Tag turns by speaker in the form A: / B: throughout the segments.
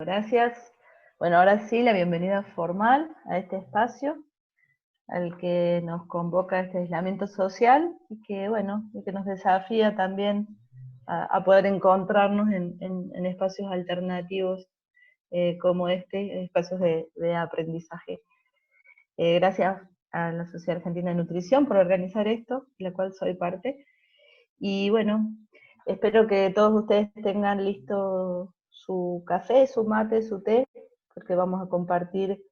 A: Gracias. Bueno, ahora sí, la bienvenida formal a este espacio al que nos convoca este aislamiento social y que, bueno, y que nos desafía también a poder encontrarnos en espacios alternativos como espacios de aprendizaje. Gracias a la Sociedad Argentina de Nutrición por organizar esto, de la cual soy parte. Y bueno, espero que todos ustedes tengan listo su café, su mate, su té, porque vamos a compartir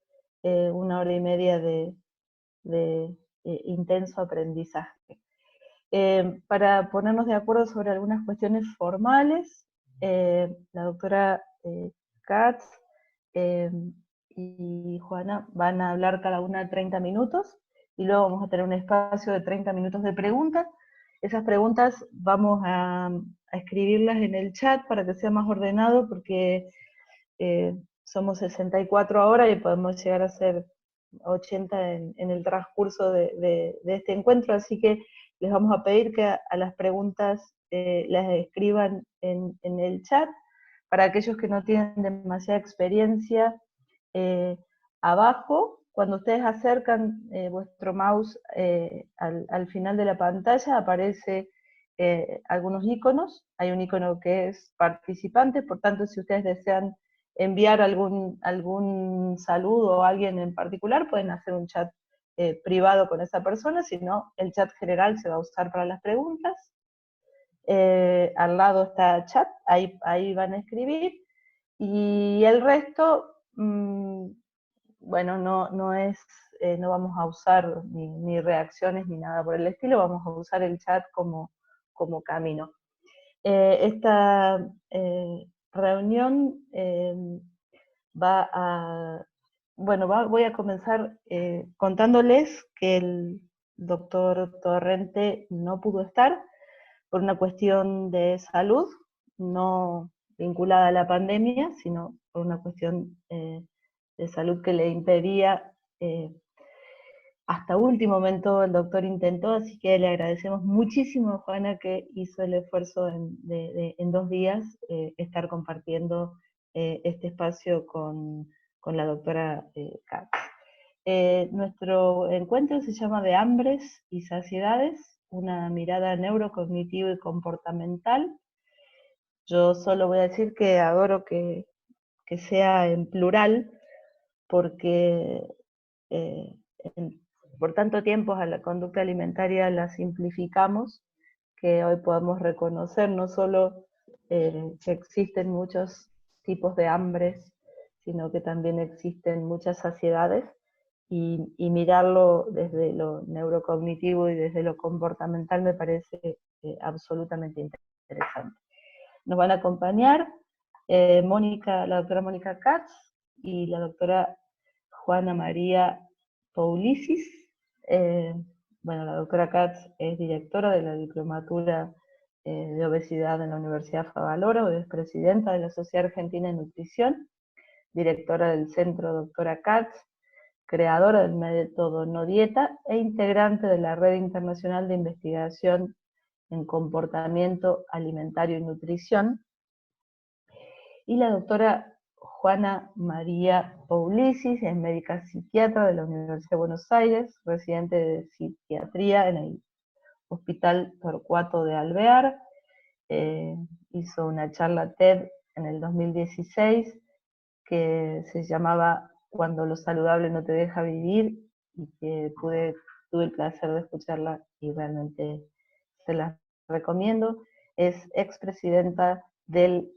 A: 1 hora y media de intenso aprendizaje. Para ponernos de acuerdo sobre algunas cuestiones formales, la doctora Katz y Juana van a hablar cada una 30 minutos y luego vamos a tener un espacio de 30 minutos de preguntas. Esas preguntas vamos a escribirlas en el chat para que sea más ordenado porque somos 64 ahora y podemos llegar a ser 80 en el transcurso de este encuentro, así que les vamos a pedir que a las preguntas las escriban en el chat. Para aquellos que no tienen demasiada experiencia, abajo, cuando ustedes acercan vuestro mouse al final de la pantalla, aparece algunos iconos. Hay un icono que es participante, por tanto, si ustedes desean enviar algún saludo a alguien en particular, pueden hacer un chat privado con esa persona, si no, el chat general se va a usar para las preguntas. Al lado está chat, ahí van a escribir, y el resto, bueno, no vamos a usar ni reacciones ni nada por el estilo, vamos a usar el chat como camino. Esta reunión voy a comenzar contándoles que el doctor Torrente no pudo estar por una cuestión de salud, no vinculada a la pandemia, sino por una cuestión de salud que le impedía. Hasta último momento el doctor intentó, así que le agradecemos muchísimo a Juana que hizo el esfuerzo en 2 días estar compartiendo este espacio con la doctora Katz. Nuestro encuentro se llama De hambres y saciedades, una mirada neurocognitiva y comportamental. Yo solo voy a decir que adoro que sea en plural, porque eh, por tanto tiempo a la conducta alimentaria la simplificamos, que hoy podemos reconocer no solo que existen muchos tipos de hambres, sino que también existen muchas saciedades, y mirarlo desde lo neurocognitivo y desde lo comportamental me parece absolutamente interesante. Nos van a acompañar la doctora Mónica Katz y la doctora Juana María Poulicis. Bueno, la doctora Katz es directora de la Diplomatura de Obesidad en la Universidad Favaloro, es presidenta de la Sociedad Argentina de Nutrición, directora del Centro Doctora Katz, creadora del método No Dieta e integrante de la Red Internacional de Investigación en Comportamiento Alimentario y Nutrición, y la doctora Juana María Poulicis, es médica psiquiatra de la Universidad de Buenos Aires, residente de psiquiatría en el Hospital Torcuato de Alvear. Hizo una charla TED en el 2016 que se llamaba Cuando lo saludable no te deja vivir, y que tuve el placer de escucharla y realmente se la recomiendo. Es expresidenta del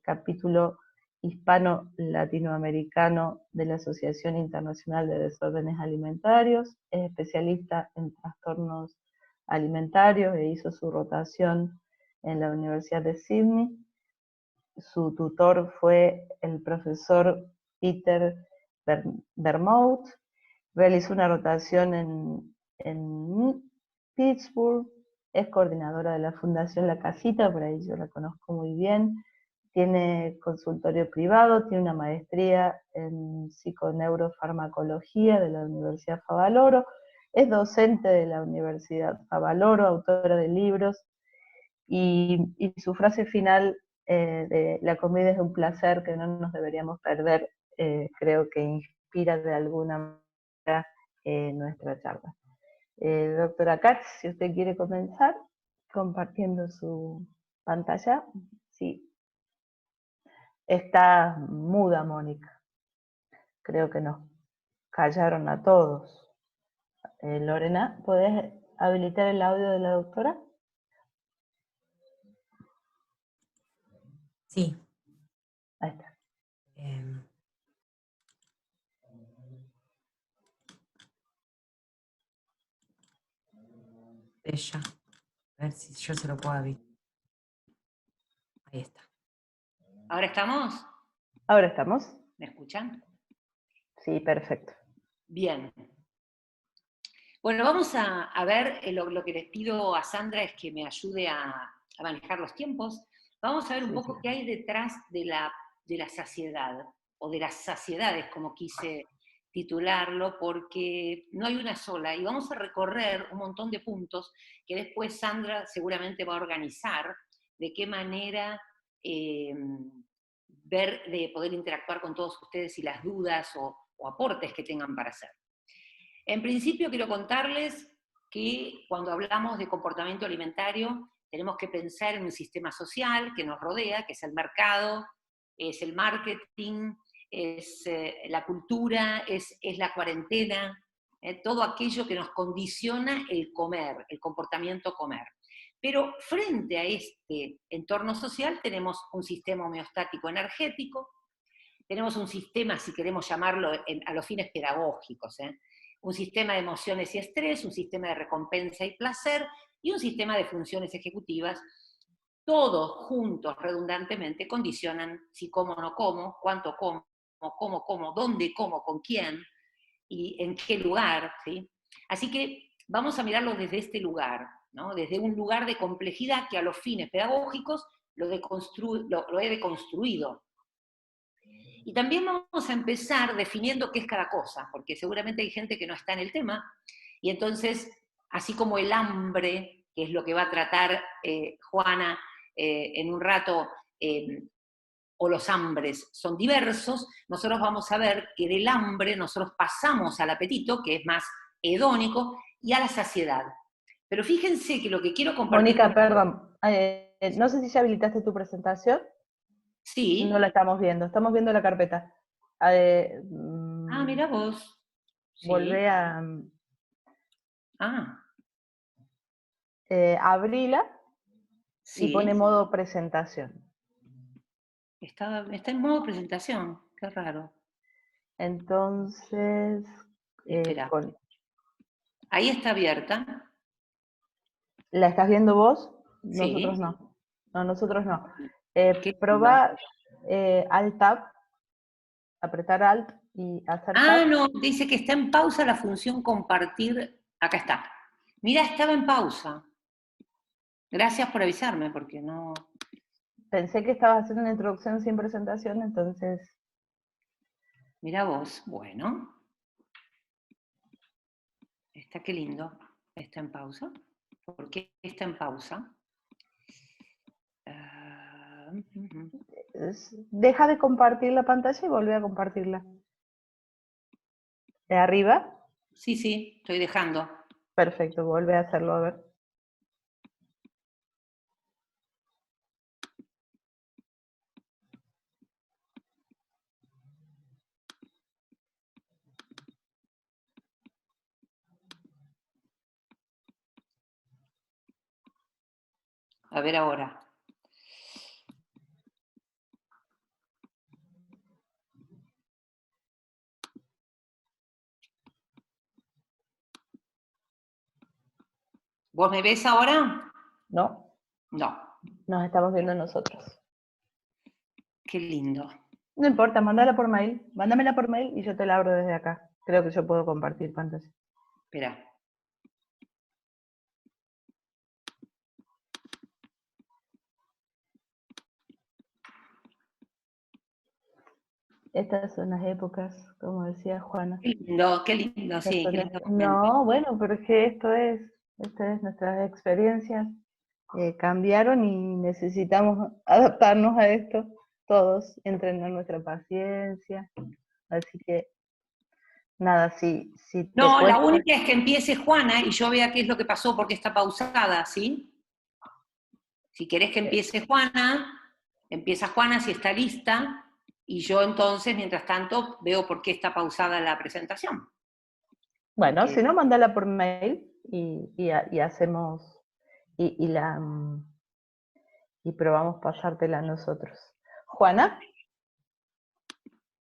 A: capítulo hispano-latinoamericano de la Asociación Internacional de Desórdenes Alimentarios, es especialista en trastornos alimentarios e hizo su rotación en la Universidad de Sydney. Su tutor fue el profesor Peter Bermouth. Realizó una rotación en Pittsburgh, es coordinadora de la Fundación La Casita, por ahí yo la conozco muy bien. Tiene consultorio privado, tiene una maestría en psiconeurofarmacología de la Universidad Favaloro, es docente de la Universidad Favaloro, autora de libros, y su frase final de la comida es un placer que no nos deberíamos perder, creo que inspira de alguna manera nuestra charla. Doctora Katz, si usted quiere comenzar compartiendo su pantalla. Sí. Está muda, Mónica. Creo que nos callaron a todos. Lorena, ¿podés habilitar el audio de la doctora?
B: Sí.
A: Ahí está.
B: Ella. A ver si yo se lo puedo habilitar. Ahí está.
C: ¿Ahora estamos?
A: Ahora estamos.
C: ¿Me escuchan?
A: Sí, perfecto.
C: Bien. Bueno, vamos a ver, lo que les pido a Sandra es que me ayude a manejar los tiempos. Vamos a ver un poco qué hay detrás de la saciedad, o de las saciedades, como quise titularlo, porque no hay una sola, y vamos a recorrer un montón de puntos que después Sandra seguramente va a organizar, de qué manera ver, de poder interactuar con todos ustedes y las dudas o aportes que tengan para hacer. En principio quiero contarles que cuando hablamos de comportamiento alimentario tenemos que pensar en un sistema social que nos rodea, que es el mercado, es el marketing, es la cultura, es la cuarentena, todo aquello que nos condiciona el comer, el comportamiento comer. Pero frente a este entorno social tenemos un sistema homeostático energético, tenemos un sistema, si queremos llamarlo a los fines pedagógicos, un sistema de emociones y estrés, un sistema de recompensa y placer, y un sistema de funciones ejecutivas. Todos juntos, redundantemente, condicionan si como o no como, cuánto como, cómo como, dónde como, con quién, y en qué lugar, ¿sí? Así que vamos a mirarlo desde este lugar, ¿no? Desde un lugar de complejidad que a los fines pedagógicos lo he deconstruido. Y también vamos a empezar definiendo qué es cada cosa, porque seguramente hay gente que no está en el tema, y entonces, así como el hambre, que es lo que va a tratar Juana en un rato, o los hambres son diversos, nosotros vamos a ver que del hambre nosotros pasamos al apetito, que es más hedónico, y a la saciedad. Pero fíjense que lo que quiero compartir...
A: Mónica, perdón, no sé si ya habilitaste tu presentación.
C: Sí.
A: No la estamos viendo la carpeta.
C: Mirá vos.
A: Volvé a... abrila y pone modo presentación.
C: Está en modo presentación, qué raro.
A: Entonces...
C: Espera. Ahí está abierta.
A: ¿La estás viendo vos?
C: Sí.
A: Nosotros no. No, nosotros no.
C: Probá
A: Alt-Tab, apretar Alt y hacer Tab.
C: No, dice que está en pausa la función compartir. Acá está. Mira, estaba en pausa. Gracias por avisarme, porque no...
A: Pensé que estabas haciendo una introducción sin presentación, entonces...
C: Mira vos, bueno. Qué lindo. ¿Está en pausa? ¿Por qué está en pausa?
A: Deja de compartir la pantalla y volvé a compartirla. ¿De arriba?
C: Sí, estoy dejando.
A: Perfecto, vuelve a hacerlo, a ver.
C: A ver ahora. ¿Vos me ves ahora?
A: No.
C: No.
A: Nos estamos viendo nosotros.
C: Qué lindo.
A: No importa, mándamela por mail y yo te la abro desde acá. Creo que yo puedo compartir pantalla.
C: Espera.
A: Estas son las épocas, como decía Juana.
C: Qué lindo, sí. Qué lindo
A: no, bueno, pero es que esto es nuestras experiencias cambiaron y necesitamos adaptarnos a esto todos, entrenar nuestra paciencia. Así que, nada, si te
C: No, la
A: cuesta...
C: única es que empiece Juana y yo vea qué es lo que pasó porque está pausada, ¿sí? Si querés que empiece Juana, empieza Juana si está lista, y yo entonces, mientras tanto, veo por qué está pausada la presentación.
A: Bueno,
C: Porque...
A: si no, mandala por mail y hacemos, y probamos pasártela a nosotros. ¿Juana?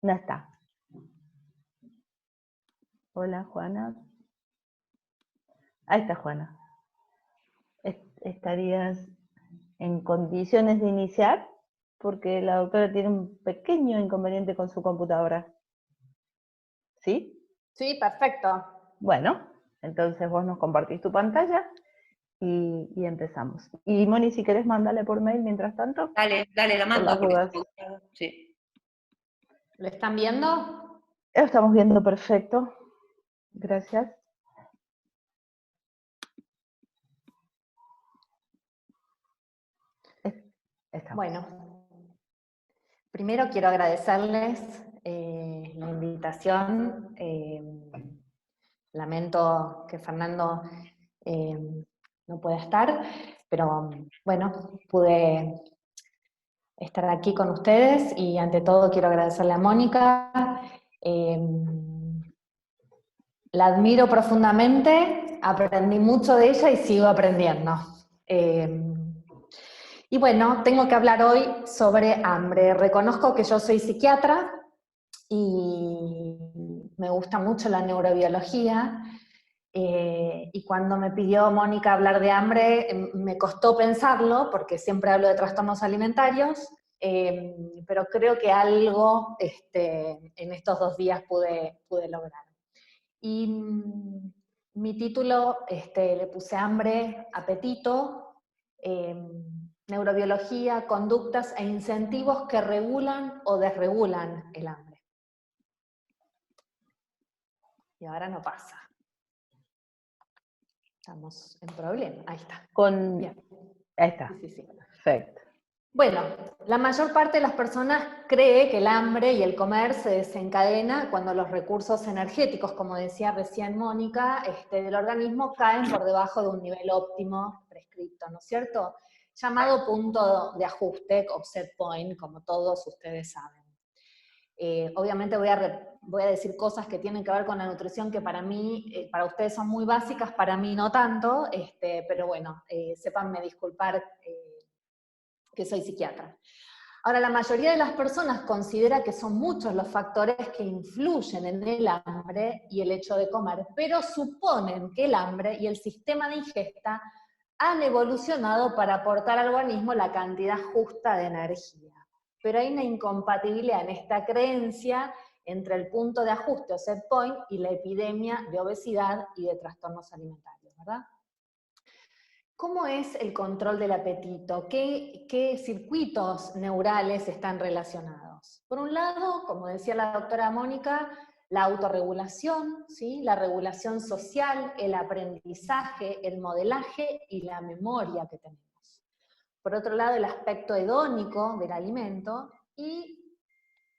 A: No está. Hola, Juana. Ahí está Juana. ¿Estarías en condiciones de iniciar? Porque la doctora tiene un pequeño inconveniente con su computadora. ¿Sí?
D: Sí, perfecto.
A: Bueno, entonces vos nos compartís tu pantalla y empezamos. Y Moni, si querés, mandale por mail mientras tanto.
C: Dale, la
A: Por
C: mando
A: las
C: porque
A: dudas.
C: está pausada. Sí.
D: ¿Lo están viendo?
A: Lo estamos viendo perfecto. Gracias. Estamos.
D: Bueno, primero quiero agradecerles la invitación. Lamento que Fernando no pueda estar, pero bueno, pude estar aquí con ustedes y ante todo quiero agradecerle a Mónica. La admiro profundamente, aprendí mucho de ella y sigo aprendiendo. Y bueno, tengo que hablar hoy sobre hambre. Reconozco que yo soy psiquiatra y me gusta mucho la neurobiología. Y cuando me pidió Mónica hablar de hambre, me costó pensarlo, porque siempre hablo de trastornos alimentarios, pero creo que algo en estos 2 días pude lograr. Y mi título le puse hambre, apetito, neurobiología, conductas e incentivos que regulan o desregulan el hambre. Y ahora no pasa. Estamos en problema. Ahí está. Bien.
A: Ahí está.
D: Sí.
A: Perfecto.
D: Bueno, la mayor parte de las personas cree que el hambre y el comer se desencadena cuando los recursos energéticos, como decía recién Mónica, del organismo caen por debajo de un nivel óptimo prescripto, ¿no es cierto? Llamado punto de ajuste, o set point, como todos ustedes saben. Obviamente voy a decir cosas que tienen que ver con la nutrición que para mí, para ustedes son muy básicas, para mí no tanto, pero bueno, sépanme disculpar que soy psiquiatra. Ahora, la mayoría de las personas considera que son muchos los factores que influyen en el hambre y el hecho de comer, pero suponen que el hambre y el sistema de ingesta han evolucionado para aportar al organismo la cantidad justa de energía. Pero hay una incompatibilidad en esta creencia entre el punto de ajuste o set point y la epidemia de obesidad y de trastornos alimentarios, ¿verdad? ¿Cómo es el control del apetito? ¿Qué circuitos neurales están relacionados? Por un lado, como decía la doctora Mónica, la autorregulación, ¿sí? La regulación social, el aprendizaje, el modelaje y la memoria que tenemos. Por otro lado, el aspecto hedónico del alimento y,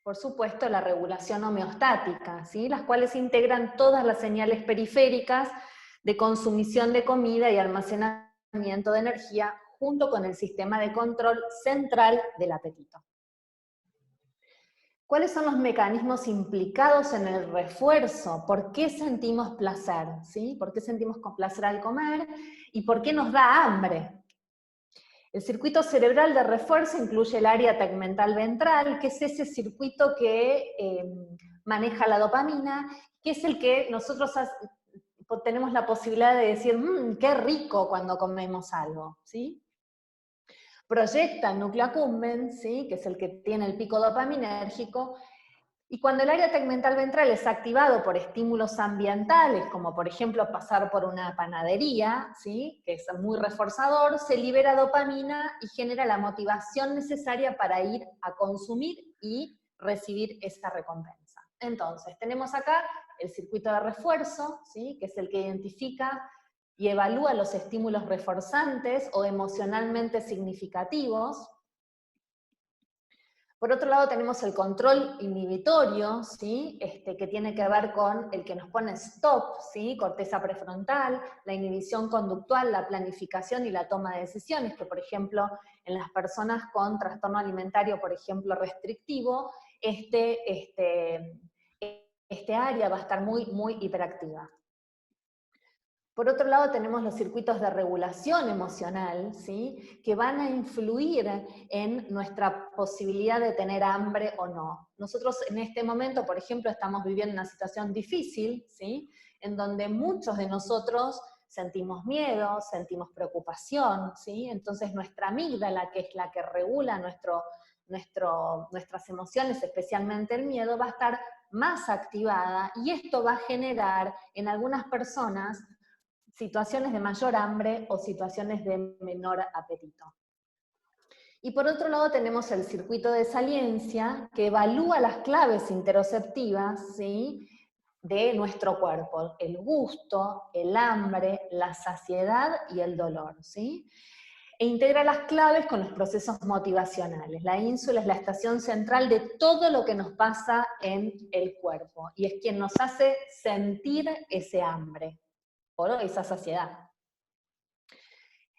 D: por supuesto, la regulación homeostática, ¿sí? Las cuales integran todas las señales periféricas de consumición de comida y almacenamiento de energía junto con el sistema de control central del apetito. ¿Cuáles son los mecanismos implicados en el refuerzo? ¿Por qué sentimos placer? ¿Sí? ¿Por qué sentimos placer al comer? ¿Y por qué nos da hambre? El circuito cerebral de refuerzo incluye el área tegmental ventral, que es ese circuito que maneja la dopamina, que es el que nosotros tenemos la posibilidad de decir, qué rico cuando comemos algo, ¿sí? Proyecta el núcleo accumbens, ¿sí? Que es el que tiene el pico dopaminérgico, y cuando el área tegmental ventral es activado por estímulos ambientales, como por ejemplo pasar por una panadería, ¿sí? Que es muy reforzador, se libera dopamina y genera la motivación necesaria para ir a consumir y recibir esta recompensa. Entonces, tenemos acá el circuito de refuerzo, ¿sí? Que es el que identifica y evalúa los estímulos reforzantes o emocionalmente significativos. Por otro lado tenemos el control inhibitorio, ¿sí? Que tiene que ver con el que nos pone stop, ¿sí? Corteza prefrontal, la inhibición conductual, la planificación y la toma de decisiones, que por ejemplo en las personas con trastorno alimentario, por ejemplo restrictivo, este área va a estar muy hiperactiva. Por otro lado tenemos los circuitos de regulación emocional, ¿sí? Que van a influir en nuestra posibilidad de tener hambre o no. Nosotros en este momento, por ejemplo, estamos viviendo una situación difícil, ¿sí? En donde muchos de nosotros sentimos miedo, sentimos preocupación, ¿sí? Entonces nuestra amígdala, que es la que regula nuestras emociones, especialmente el miedo, va a estar más activada, y esto va a generar en algunas personas situaciones de mayor hambre o situaciones de menor apetito. Y por otro lado tenemos el circuito de saliencia, que evalúa las claves interoceptivas, ¿sí? De nuestro cuerpo: el gusto, el hambre, la saciedad y el dolor, ¿sí? E integra las claves con los procesos motivacionales. La ínsula es la estación central de todo lo que nos pasa en el cuerpo, y es quien nos hace sentir ese hambre o esa saciedad.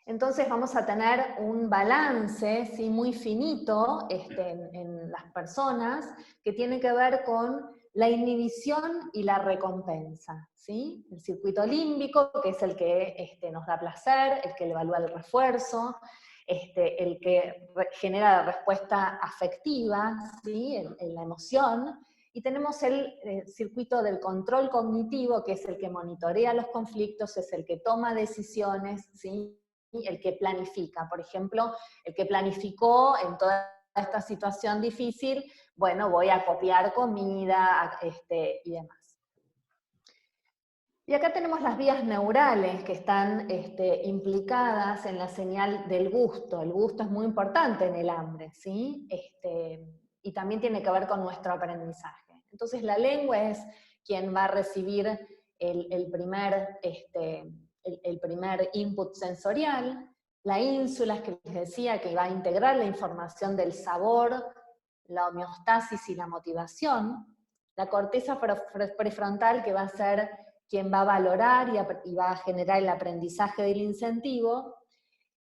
D: Entonces vamos a tener un balance, ¿sí? Muy finito en las personas, que tiene que ver con la inhibición y la recompensa, ¿sí? El circuito límbico, que es el que nos da placer, el que evalúa el refuerzo, el que genera la respuesta afectiva, ¿sí? La emoción. Y tenemos el circuito del control cognitivo, que es el que monitorea los conflictos, es el que toma decisiones, ¿sí? El que planifica. Por ejemplo, el que planificó en toda esta situación difícil, bueno, voy a copiar comida, y demás. Y acá tenemos las vías neurales que están implicadas en la señal del gusto. El gusto es muy importante en el hambre, ¿sí? Y también tiene que ver con nuestro aprendizaje. Entonces la lengua es quien va a recibir el primer input sensorial. La ínsula es que les decía que va a integrar la información del sabor, la homeostasis y la motivación. La corteza prefrontal, que va a ser quien va a valorar y va a generar el aprendizaje del incentivo.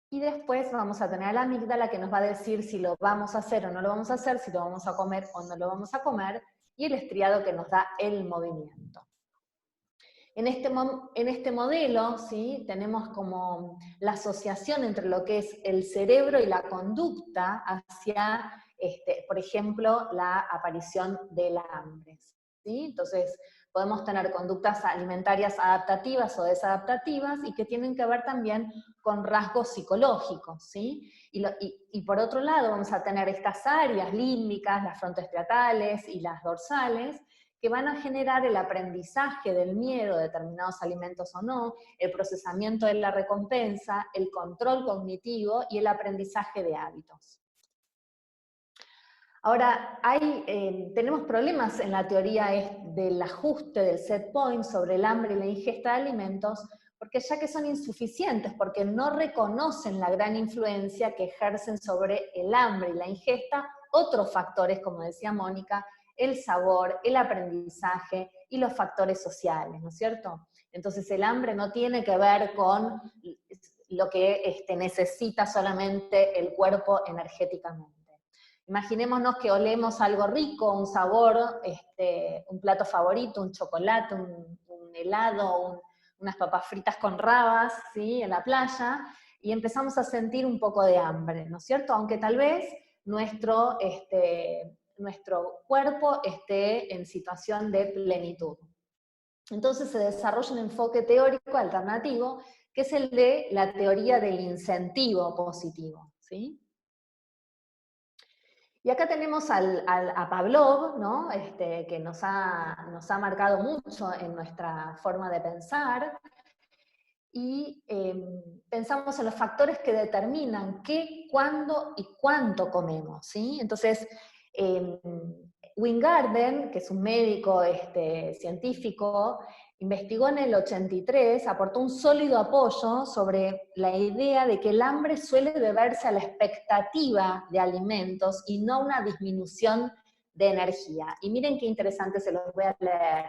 D: Y después vamos a tener a la amígdala, que nos va a decir si lo vamos a hacer o no lo vamos a hacer, si lo vamos a comer o no lo vamos a comer, y el estriado, que nos da el movimiento. En este modelo, ¿sí? Tenemos como la asociación entre lo que es el cerebro y la conducta hacia, por ejemplo, la aparición de la hambre, ¿sí? Entonces, podemos tener conductas alimentarias adaptativas o desadaptativas, y que tienen que ver también con rasgos psicológicos, ¿sí? Y por otro lado vamos a tener estas áreas límbicas, las frontoestriatales y las dorsales, que van a generar el aprendizaje del miedo de determinados alimentos o no, el procesamiento de la recompensa, el control cognitivo y el aprendizaje de hábitos. Ahora, tenemos problemas en la teoría del ajuste del set point sobre el hambre y la ingesta de alimentos, porque ya que son insuficientes, porque no reconocen la gran influencia que ejercen sobre el hambre y la ingesta otros factores, como decía Mónica, el sabor, el aprendizaje y los factores sociales, ¿no es cierto? Entonces el hambre no tiene que ver con lo que necesita solamente el cuerpo energéticamente. Imaginémonos que olemos algo rico, un sabor, un plato favorito, un chocolate, un helado, unas papas fritas con rabas, ¿sí? En la playa, y empezamos a sentir un poco de hambre, ¿no es cierto? Aunque tal vez nuestro cuerpo esté en situación de plenitud. Entonces se desarrolla un enfoque teórico alternativo, que es el de la teoría del incentivo positivo, ¿sí? Y acá tenemos a Pavlov, ¿no? Que nos ha marcado mucho en nuestra forma de pensar, y pensamos en los factores que determinan qué, cuándo y cuánto comemos, ¿sí? Entonces, Weingarten, que es un médico científico, investigó en el 83, aportó un sólido apoyo sobre la idea de que el hambre suele deberse a la expectativa de alimentos y no a una disminución de energía. Y miren qué interesante, se los voy a leer.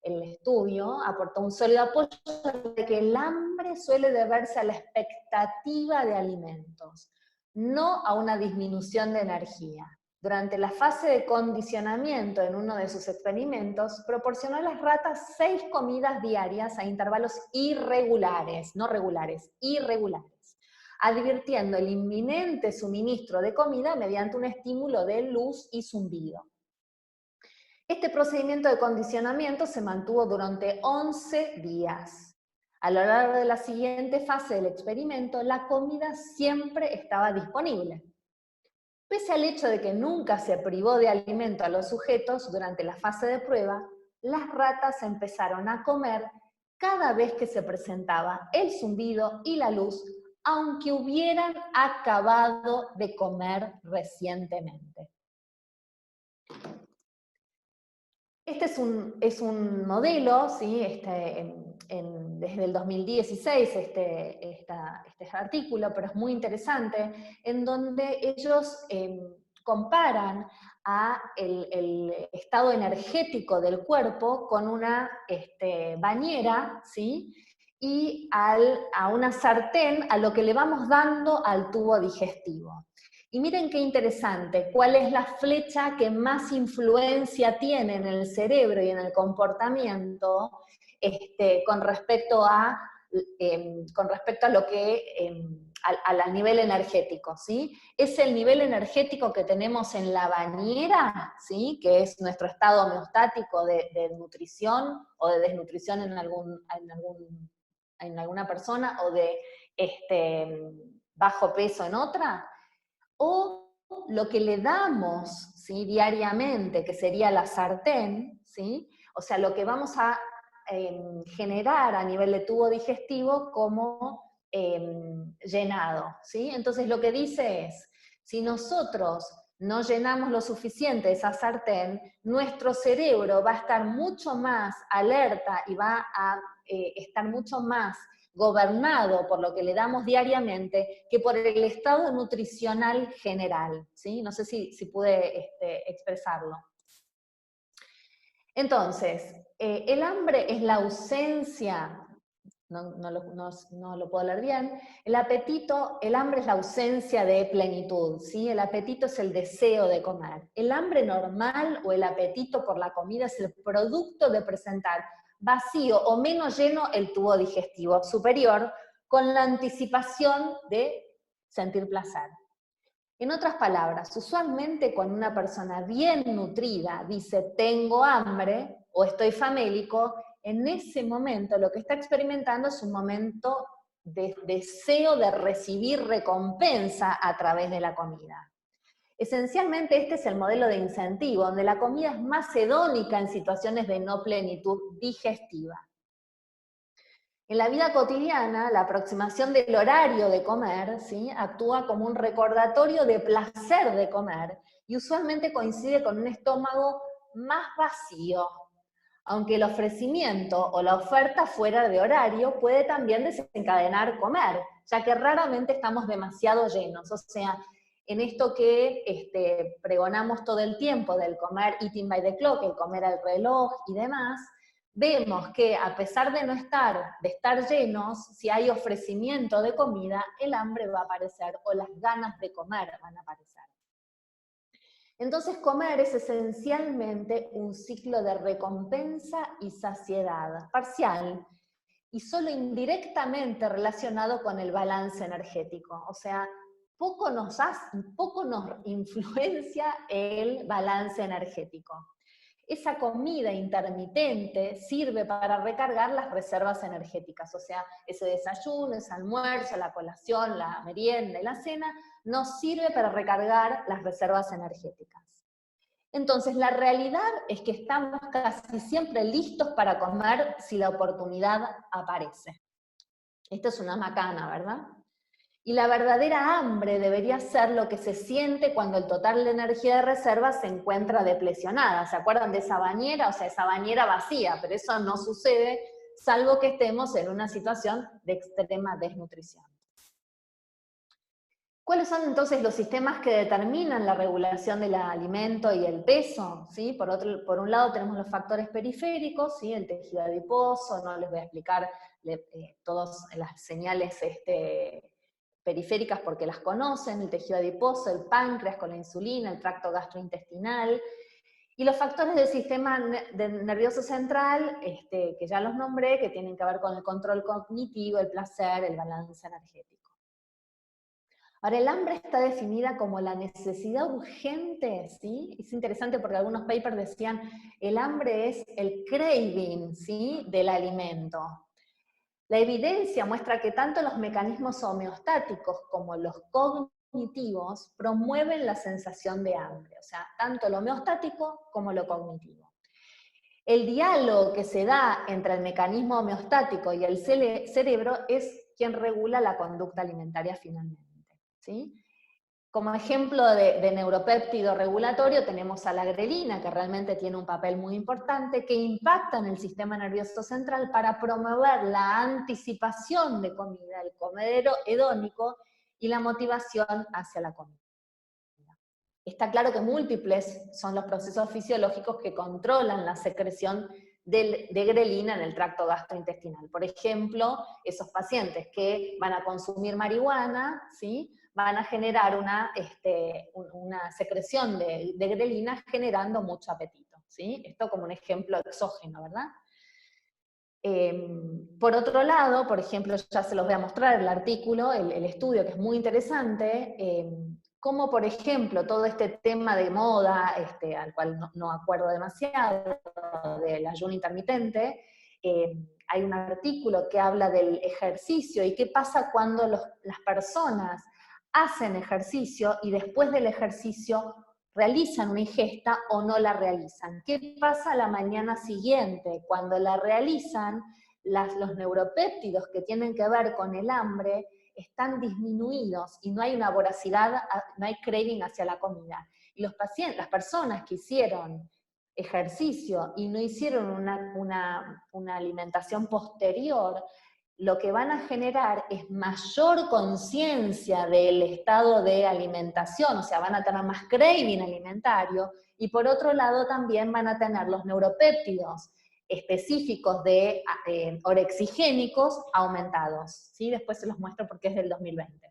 D: El estudio aportó un sólido apoyo de que el hambre suele deberse a la expectativa de alimentos, no a una disminución de energía. Durante la fase de condicionamiento en uno de sus experimentos, proporcionó a las ratas 6 comidas diarias a intervalos irregulares, no regulares, irregulares, advirtiendo el inminente suministro de comida mediante un estímulo de luz y zumbido. Este procedimiento de condicionamiento se mantuvo durante 11 días. A lo largo de la siguiente fase del experimento, la comida siempre estaba disponible. Pese al hecho de que nunca se privó de alimento a los sujetos durante la fase de prueba, las ratas empezaron a comer cada vez que se presentaba el zumbido y la luz, aunque hubieran acabado de comer recientemente. Este es un modelo, ¿sí? Desde el 2016 este artículo, pero es muy interesante, en donde ellos comparan el estado energético del cuerpo con una bañera, ¿sí? Y a una sartén, a lo que le vamos dando al tubo digestivo. Y miren qué interesante, cuál es la flecha que más influencia tiene en el cerebro y en el comportamiento con respecto a lo que, al nivel energético, ¿sí? Es el nivel energético que tenemos en la bañera, ¿sí? Que es nuestro estado homeostático de nutrición o de desnutrición en alguna persona, o de bajo peso en otra, o lo que le damos, ¿sí? Diariamente, que sería la sartén, ¿sí? O sea, lo que vamos a generar a nivel de tubo digestivo como llenado, ¿sí? Entonces lo que dice es, si nosotros no llenamos lo suficiente esa sartén, nuestro cerebro va a estar mucho más alerta y va a estar mucho más gobernado por lo que le damos diariamente que por el estado nutricional general, ¿sí? No sé si pude expresarlo. Entonces, el hambre es la ausencia, no lo puedo leer bien, el hambre es la ausencia de plenitud, ¿sí? El apetito es el deseo de comer. El hambre normal o el apetito por la comida es el producto de presentar vacío o menos lleno el tubo digestivo superior con la anticipación de sentir placer. En otras palabras, usualmente cuando una persona bien nutrida dice tengo hambre o estoy famélico, en ese momento lo que está experimentando es un momento de deseo de recibir recompensa a través de la comida. Esencialmente este es el modelo de incentivo, donde la comida es más hedónica en situaciones de no plenitud digestiva. En la vida cotidiana, la aproximación del horario de comer, ¿sí? Actúa como un recordatorio de placer de comer y usualmente coincide con un estómago más vacío, aunque el ofrecimiento o la oferta fuera de horario puede también desencadenar comer, ya que raramente estamos demasiado llenos. O sea, en esto que pregonamos todo el tiempo del comer eating by the clock, el comer al reloj y demás, vemos que a pesar de estar llenos, si hay ofrecimiento de comida, el hambre va a aparecer o las ganas de comer van a aparecer. Entonces comer es esencialmente un ciclo de recompensa y saciedad, parcial, y solo indirectamente relacionado con el balance energético. O sea, poco nos influencia el balance energético. Esa comida intermitente sirve para recargar las reservas energéticas, o sea, ese desayuno, ese almuerzo, la colación, la merienda y la cena, nos sirve para recargar las reservas energéticas. Entonces, la realidad es que estamos casi siempre listos para comer si la oportunidad aparece. Esto es una macana, ¿verdad? Y la verdadera hambre debería ser lo que se siente cuando el total de energía de reserva se encuentra deplecionada. ¿Se acuerdan de esa bañera? O sea, esa bañera vacía, pero eso no sucede salvo que estemos en una situación de extrema desnutrición. ¿Cuáles son entonces los sistemas que determinan la regulación del alimento y el peso? ¿Sí? Por un lado tenemos los factores periféricos, ¿sí? El tejido adiposo, no les voy a explicar todas las señales periféricas porque las conocen, el tejido adiposo, el páncreas con la insulina, el tracto gastrointestinal, y los factores del sistema nervioso central, que ya los nombré, que tienen que ver con el control cognitivo, el placer, el balance energético. Ahora, el hambre está definida como la necesidad urgente, ¿sí? Es interesante porque algunos papers decían, el hambre es el craving, ¿sí?, del alimento. La evidencia muestra que tanto los mecanismos homeostáticos como los cognitivos promueven la sensación de hambre, o sea, tanto lo homeostático como lo cognitivo. El diálogo que se da entre el mecanismo homeostático y el cerebro es quien regula la conducta alimentaria finalmente, ¿sí? Como ejemplo de neuropéptido regulatorio tenemos a la grelina, que realmente tiene un papel muy importante, que impacta en el sistema nervioso central para promover la anticipación de comida, el comedero hedónico y la motivación hacia la comida. Está claro que múltiples son los procesos fisiológicos que controlan la secreción de grelina en el tracto gastrointestinal. Por ejemplo, esos pacientes que van a consumir marihuana, ¿sí?, van a generar una secreción de grelina generando mucho apetito, ¿sí? Esto como un ejemplo exógeno, ¿verdad? Por otro lado, por ejemplo, ya se los voy a mostrar el artículo, el estudio, que es muy interesante, como por ejemplo todo este tema de moda, al cual no acuerdo demasiado, del ayuno intermitente, hay un artículo que habla del ejercicio y qué pasa cuando las personas hacen ejercicio y después del ejercicio realizan una ingesta o no la realizan. ¿Qué pasa la mañana siguiente? Cuando la realizan, los neuropéptidos que tienen que ver con el hambre están disminuidos y no hay una voracidad, no hay craving hacia la comida. Y las personas que hicieron ejercicio y no hicieron una alimentación posterior, lo que van a generar es mayor conciencia del estado de alimentación, o sea, van a tener más craving alimentario, y por otro lado también van a tener los neuropéptidos específicos de orexigénicos aumentados, ¿sí? Después se los muestro porque es del 2020.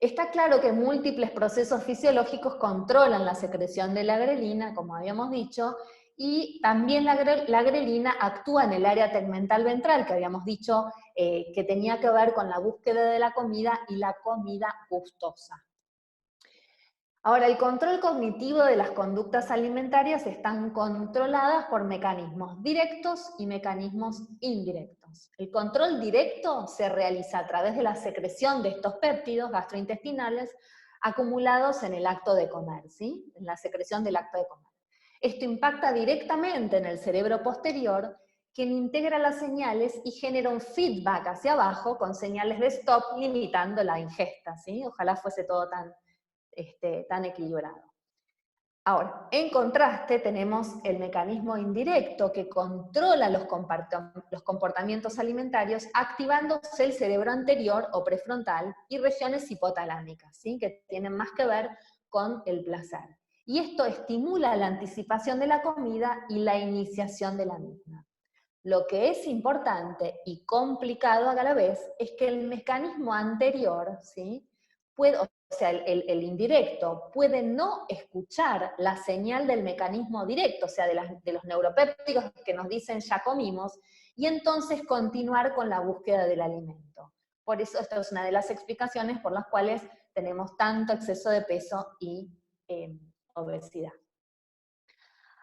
D: Está claro que múltiples procesos fisiológicos controlan la secreción de la grelina, como habíamos dicho, y también la grelina actúa en el área tegmental ventral, que habíamos dicho que tenía que ver con la búsqueda de la comida y la comida gustosa. Ahora, el control cognitivo de las conductas alimentarias están controladas por mecanismos directos y mecanismos indirectos. El control directo se realiza a través de la secreción de estos péptidos gastrointestinales acumulados en el acto de comer, ¿sí? En la secreción del acto de comer. Esto impacta directamente en el cerebro posterior, quien integra las señales y genera un feedback hacia abajo con señales de stop limitando la ingesta, ¿sí? Ojalá fuese todo tan equilibrado. Ahora, en contraste tenemos el mecanismo indirecto que controla los comportamientos alimentarios activándose el cerebro anterior o prefrontal y regiones hipotalámicas, ¿sí?, que tienen más que ver con el placer. Y esto estimula la anticipación de la comida y la iniciación de la misma. Lo que es importante y complicado a la vez es que el mecanismo anterior, ¿sí?, o sea, el indirecto, puede no escuchar la señal del mecanismo directo, o sea, de los neuropépticos que nos dicen ya comimos, y entonces continuar con la búsqueda del alimento. Por eso esta es una de las explicaciones por las cuales tenemos tanto exceso de peso y obesidad.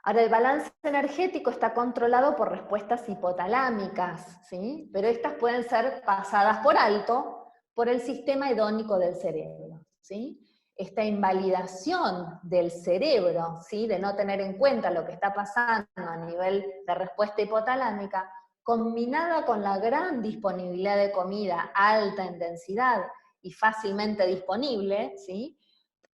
D: Ahora, el balance energético está controlado por respuestas hipotalámicas, ¿sí?, pero estas pueden ser pasadas por alto por el sistema hedónico del cerebro, ¿sí? Esta invalidación del cerebro, ¿sí?, de no tener en cuenta lo que está pasando a nivel de respuesta hipotalámica, combinada con la gran disponibilidad de comida alta en densidad y fácilmente disponible, ¿sí?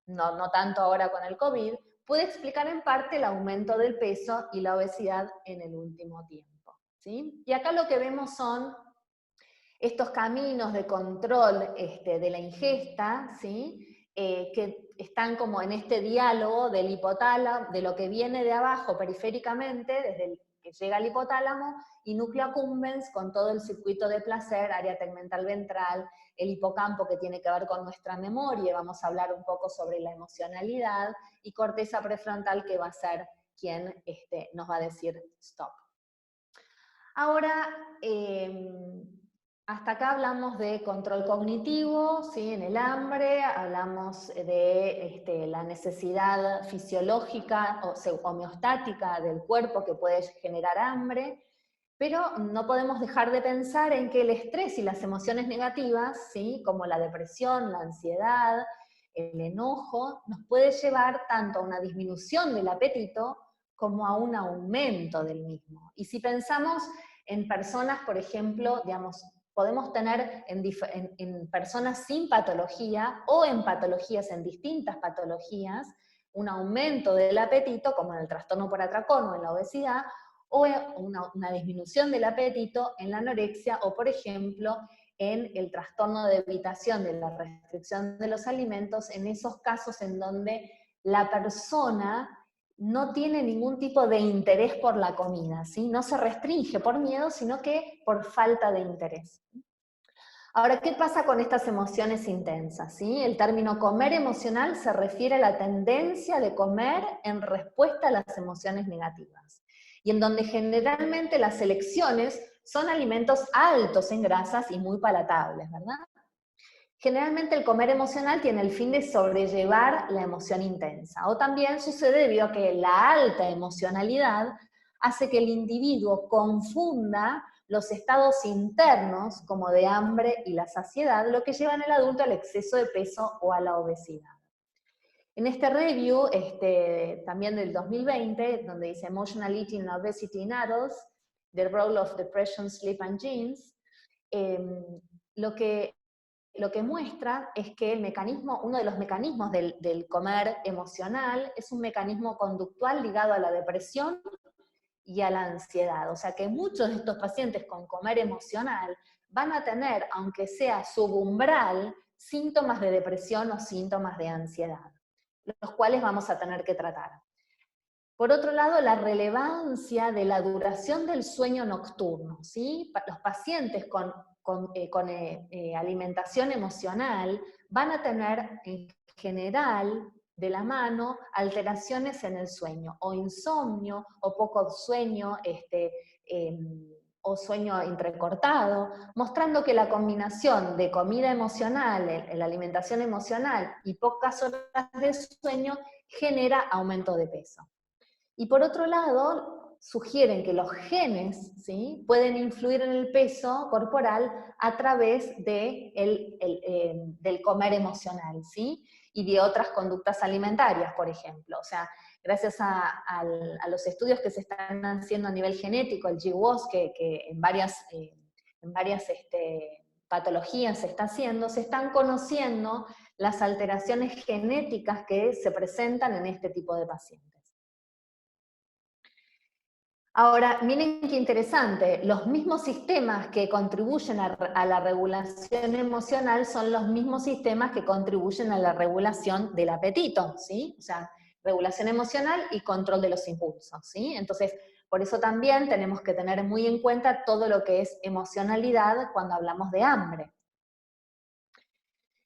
D: No tanto ahora con el COVID, puede explicar en parte el aumento del peso y la obesidad en el último tiempo, ¿sí? Y acá lo que vemos son estos caminos de control de la ingesta, ¿sí? Que están como en este diálogo del hipotálamo, de lo que viene de abajo periféricamente, desde el que llega al hipotálamo, y núcleo accumbens con todo el circuito de placer, área tegmental ventral, el hipocampo que tiene que ver con nuestra memoria, vamos a hablar un poco sobre la emocionalidad, y corteza prefrontal que va a ser quien nos va a decir stop. Ahora, hasta acá hablamos de control cognitivo, ¿sí? En el hambre, hablamos de la necesidad fisiológica o homeostática del cuerpo que puede generar hambre, pero no podemos dejar de pensar en que el estrés y las emociones negativas, ¿sí? Como la depresión, la ansiedad, el enojo, nos puede llevar tanto a una disminución del apetito como a un aumento del mismo. Y si pensamos en personas, por ejemplo, digamos, podemos tener en personas sin patología o en patologías, en distintas patologías, un aumento del apetito, como en el trastorno por atracón o en la obesidad, o una disminución del apetito en la anorexia, o por ejemplo, en el trastorno de evitación de la restricción de los alimentos, en esos casos en donde la persona no tiene ningún tipo de interés por la comida, ¿sí? No se restringe por miedo, sino que por falta de interés. Ahora, ¿qué pasa con estas emociones intensas? ¿Sí? El término comer emocional se refiere a la tendencia de comer en respuesta a las emociones negativas, y en donde generalmente las elecciones son alimentos altos en grasas y muy palatables, ¿verdad? Generalmente el comer emocional tiene el fin de sobrellevar la emoción intensa, o también sucede debido a que la alta emocionalidad hace que el individuo confunda los estados internos, como de hambre y la saciedad, lo que lleva en el adulto al exceso de peso o a la obesidad. En este review, también del 2020, donde dice Emotional Eating and Obesity in Adults, The Role of Depression, Sleep and Genes, lo que muestra es que uno de los mecanismos del comer emocional es un mecanismo conductual ligado a la depresión y a la ansiedad. O sea que muchos de estos pacientes con comer emocional van a tener, aunque sea subumbral, síntomas de depresión o síntomas de ansiedad, los cuales vamos a tener que tratar. Por otro lado, la relevancia de la duración del sueño nocturno, ¿sí? Los pacientes con alimentación emocional van a tener en general de la mano alteraciones en el sueño, o insomnio, o poco sueño, o sueño entrecortado, mostrando que la combinación de comida emocional, la alimentación emocional y pocas horas de sueño genera aumento de peso. Y por otro lado, sugieren que los genes, ¿sí?, pueden influir en el peso corporal a través del comer emocional, ¿sí?, y de otras conductas alimentarias, por ejemplo. O sea, gracias a los estudios que se están haciendo a nivel genético, el GWAS, que en varias patologías se está haciendo, se están conociendo las alteraciones genéticas que se presentan en este tipo de pacientes. Ahora, miren qué interesante, los mismos sistemas que contribuyen a la regulación emocional son los mismos sistemas que contribuyen a la regulación del apetito, ¿sí? O sea, regulación emocional y control de los impulsos, ¿sí? Entonces, por eso también tenemos que tener muy en cuenta todo lo que es emocionalidad cuando hablamos de hambre.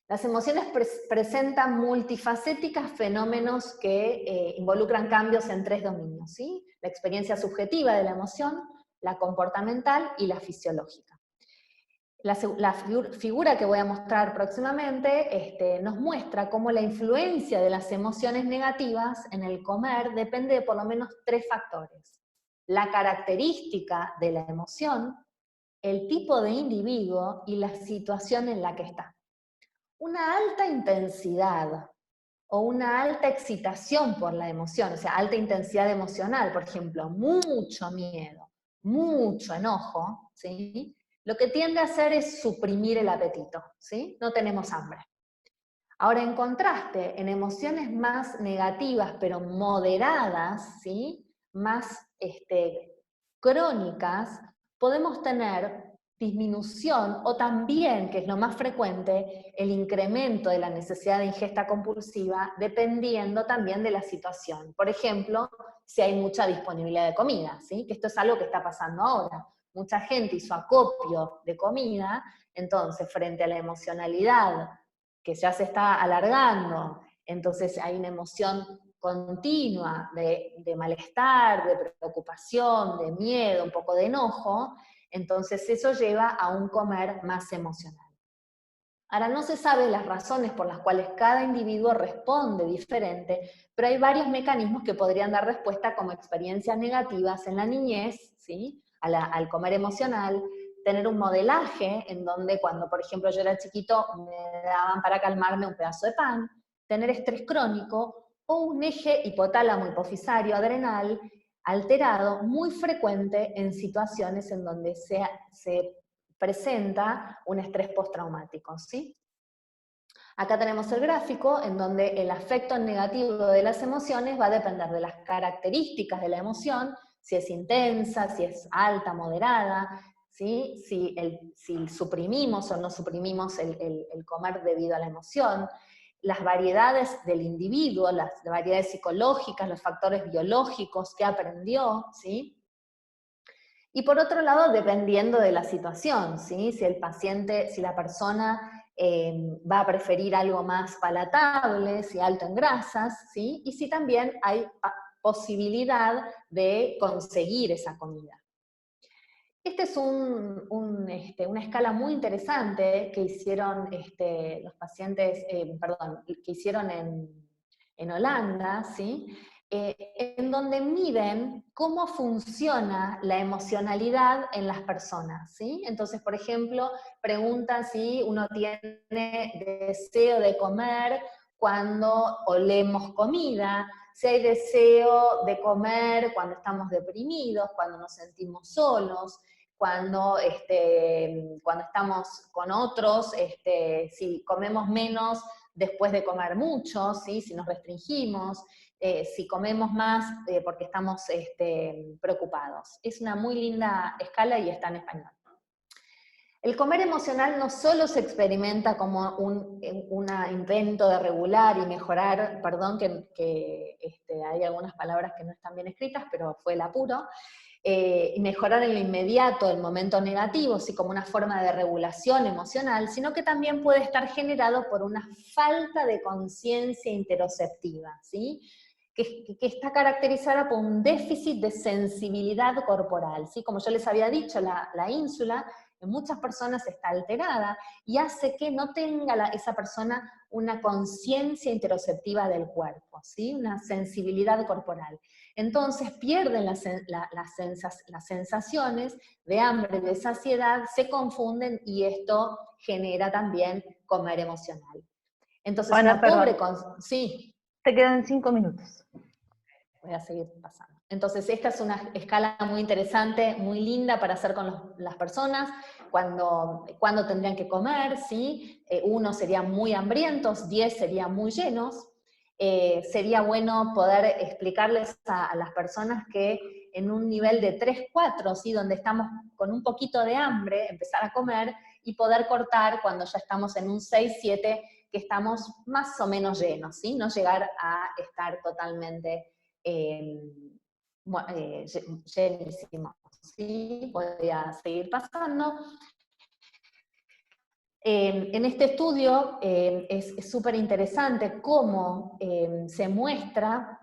D: Las emociones presentan multifacéticos fenómenos que involucran cambios en 3 dominios, ¿sí? La experiencia subjetiva de la emoción, la comportamental y la fisiológica. La figura que voy a mostrar próximamente nos muestra cómo la influencia de las emociones negativas en el comer depende de por lo menos 3 factores. La característica de la emoción, el tipo de individuo y la situación en la que está. Una alta intensidad o una alta excitación por la emoción, o sea, alta intensidad emocional, por ejemplo, mucho miedo, mucho enojo, ¿sí?, lo que tiende a hacer es suprimir el apetito, ¿sí? No tenemos hambre. Ahora, en contraste, en emociones más negativas, pero moderadas, ¿sí? Más crónicas, podemos tener disminución o también, que es lo más frecuente, el incremento de la necesidad de ingesta compulsiva, dependiendo también de la situación. Por ejemplo, si hay mucha disponibilidad de comida, ¿sí? Que esto es algo que está pasando ahora. Mucha gente hizo acopio de comida, entonces frente a la emocionalidad que ya se está alargando, entonces hay una emoción continua de malestar, de preocupación, de miedo, un poco de enojo, entonces eso lleva a un comer más emocional. Ahora, no se sabe las razones por las cuales cada individuo responde diferente, pero hay varios mecanismos que podrían dar respuesta como experiencias negativas en la niñez, ¿sí? Al comer emocional, tener un modelaje en donde cuando, por ejemplo, yo era chiquito, me daban para calmarme un pedazo de pan, tener estrés crónico o un eje hipotálamo hipofisario adrenal alterado muy frecuente en situaciones en donde se presenta un estrés postraumático, ¿sí? Acá tenemos el gráfico en donde el afecto negativo de las emociones va a depender de las características de la emoción, si es intensa, si es alta, moderada, ¿sí? Si suprimimos o no suprimimos el comer debido a la emoción, las variedades del individuo, las variedades psicológicas, los factores biológicos que aprendió, ¿sí? Y por otro lado, dependiendo de la situación, ¿sí? Si el paciente, si la persona va a preferir algo más palatable, si alto en grasas, ¿sí? Y si también hay posibilidad de conseguir esa comida. Esta es una escala muy interesante que hicieron los pacientes, que hicieron en Holanda, ¿sí? En donde miden cómo funciona la emocionalidad en las personas, ¿sí? Entonces, por ejemplo, preguntan si uno tiene deseo de comer cuando olemos comida, si hay deseo de comer cuando estamos deprimidos, cuando nos sentimos solos, cuando estamos con otros, si comemos menos después de comer mucho, ¿sí? Si nos restringimos, si comemos más porque estamos preocupados. Es una muy linda escala y está en español. El comer emocional no solo se experimenta como un intento de regular y mejorar, perdón que hay algunas palabras que no están bien escritas, pero fue el apuro, y mejorar en lo inmediato el momento negativo, así como una forma de regulación emocional, sino que también puede estar generado por una falta de conciencia interoceptiva, ¿sí? Que está caracterizada por un déficit de sensibilidad corporal, ¿sí? Como yo les había dicho, la ínsula en muchas personas está alterada y hace que no tenga esa persona una conciencia interoceptiva del cuerpo, ¿sí? Una sensibilidad corporal. Entonces pierden las sensaciones de hambre, de saciedad, se confunden y esto genera también comer emocional. Entonces
A: Ana,
D: una pobre...
A: Sí. Te quedan 5 minutos.
D: Voy a seguir pasando. Entonces esta es una escala muy interesante, muy linda para hacer con las personas, cuando tendrían que comer, ¿sí? 1 serían muy hambrientos, 10 serían muy llenos. Sería bueno poder explicarles a las personas que en un nivel de 3, 4, ¿sí? Donde estamos con un poquito de hambre, empezar a comer y poder cortar cuando ya estamos en un 6, 7, que estamos más o menos llenos, ¿sí? No llegar a estar totalmente llenísimo, ¿sí? Voy a seguir pasando. En este estudio es súper interesante cómo se muestra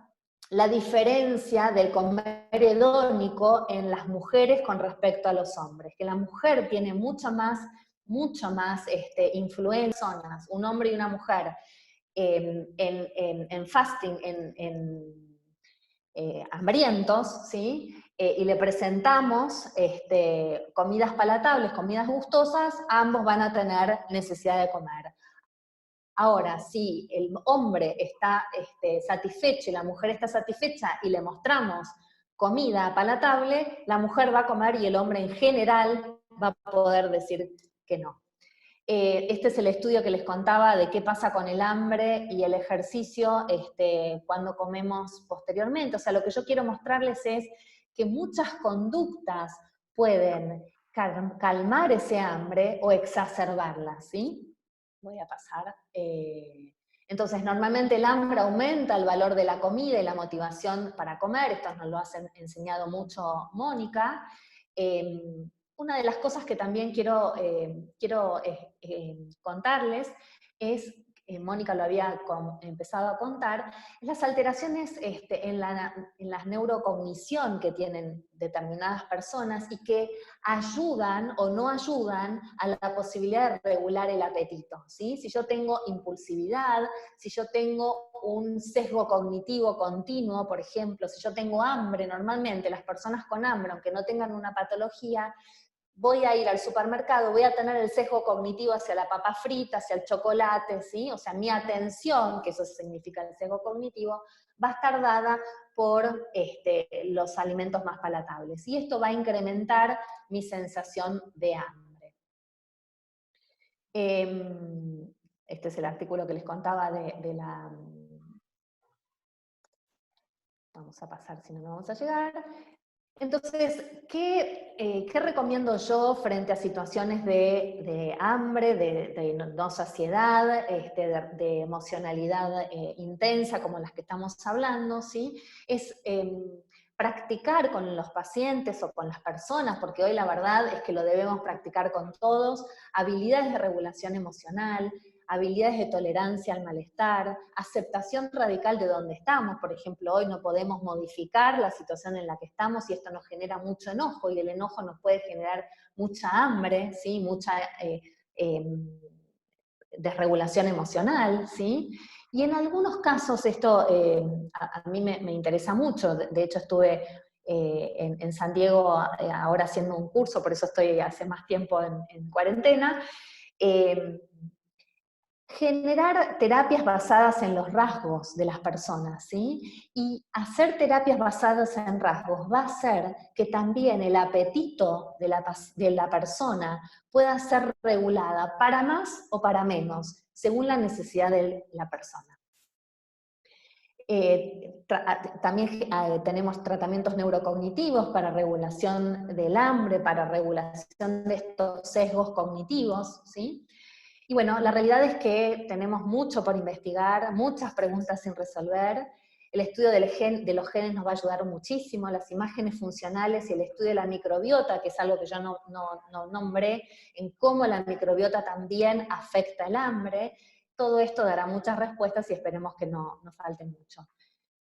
D: la diferencia del comer hedónico en las mujeres con respecto a los hombres, que la mujer tiene mucho más influencia, un hombre y una mujer en fasting, hambrientos, ¿sí? Y le presentamos comidas palatables, comidas gustosas, ambos van a tener necesidad de comer. Ahora, si el hombre está satisfecho y la mujer está satisfecha y le mostramos comida palatable, la mujer va a comer y el hombre en general va a poder decir que no. Este es el estudio que les contaba de qué pasa con el hambre y el ejercicio cuando comemos posteriormente. O sea, lo que yo quiero mostrarles es que muchas conductas pueden calmar ese hambre o exacerbarla, ¿sí? Voy a pasar. Entonces, normalmente el hambre aumenta el valor de la comida y la motivación para comer. Esto nos lo ha enseñado mucho Mónica. Una de las cosas que también quiero contarles es, Mónica lo había empezado a contar, es las alteraciones en la neurocognición que tienen determinadas personas y que ayudan o no ayudan a la posibilidad de regular el apetito, ¿sí? Si yo tengo impulsividad, si yo tengo un sesgo cognitivo continuo, por ejemplo, si yo tengo hambre, normalmente las personas con hambre, aunque no tengan una patología, voy a ir al supermercado, voy a tener el sesgo cognitivo hacia la papa frita, hacia el chocolate, ¿sí? O sea, mi atención, que eso significa el sesgo cognitivo, va a estar dada por los alimentos más palatables. Y esto va a incrementar mi sensación de hambre. Este es el artículo que les contaba de la... Vamos a pasar, si no, no vamos a llegar. Entonces, ¿qué recomiendo yo frente a situaciones de hambre, de no saciedad, de emocionalidad intensa como las que estamos hablando, ¿sí? Es practicar con los pacientes o con las personas, porque hoy la verdad es que lo debemos practicar con todos, habilidades de regulación emocional, habilidades de tolerancia al malestar, aceptación radical de donde estamos. Por ejemplo, hoy no podemos modificar la situación en la que estamos y esto nos genera mucho enojo, y el enojo nos puede generar mucha hambre, ¿sí? Mucha desregulación emocional, ¿sí? Y en algunos casos esto a mí me interesa mucho. De hecho estuve en San Diego ahora haciendo un curso, por eso estoy hace más tiempo en cuarentena. Generar terapias basadas en los rasgos de las personas, ¿sí? Y hacer terapias basadas en rasgos va a hacer que también el apetito de la persona pueda ser regulada para más o para menos, según la necesidad de la persona. También tenemos tratamientos neurocognitivos para regulación del hambre, para regulación de estos sesgos cognitivos, ¿sí? Y bueno, la realidad es que tenemos mucho por investigar, muchas preguntas sin resolver. El estudio de los genes nos va a ayudar muchísimo, las imágenes funcionales y el estudio de la microbiota, que es algo que yo no nombré, en cómo la microbiota también afecta el hambre. Todo esto dará muchas respuestas y esperemos que no falte mucho.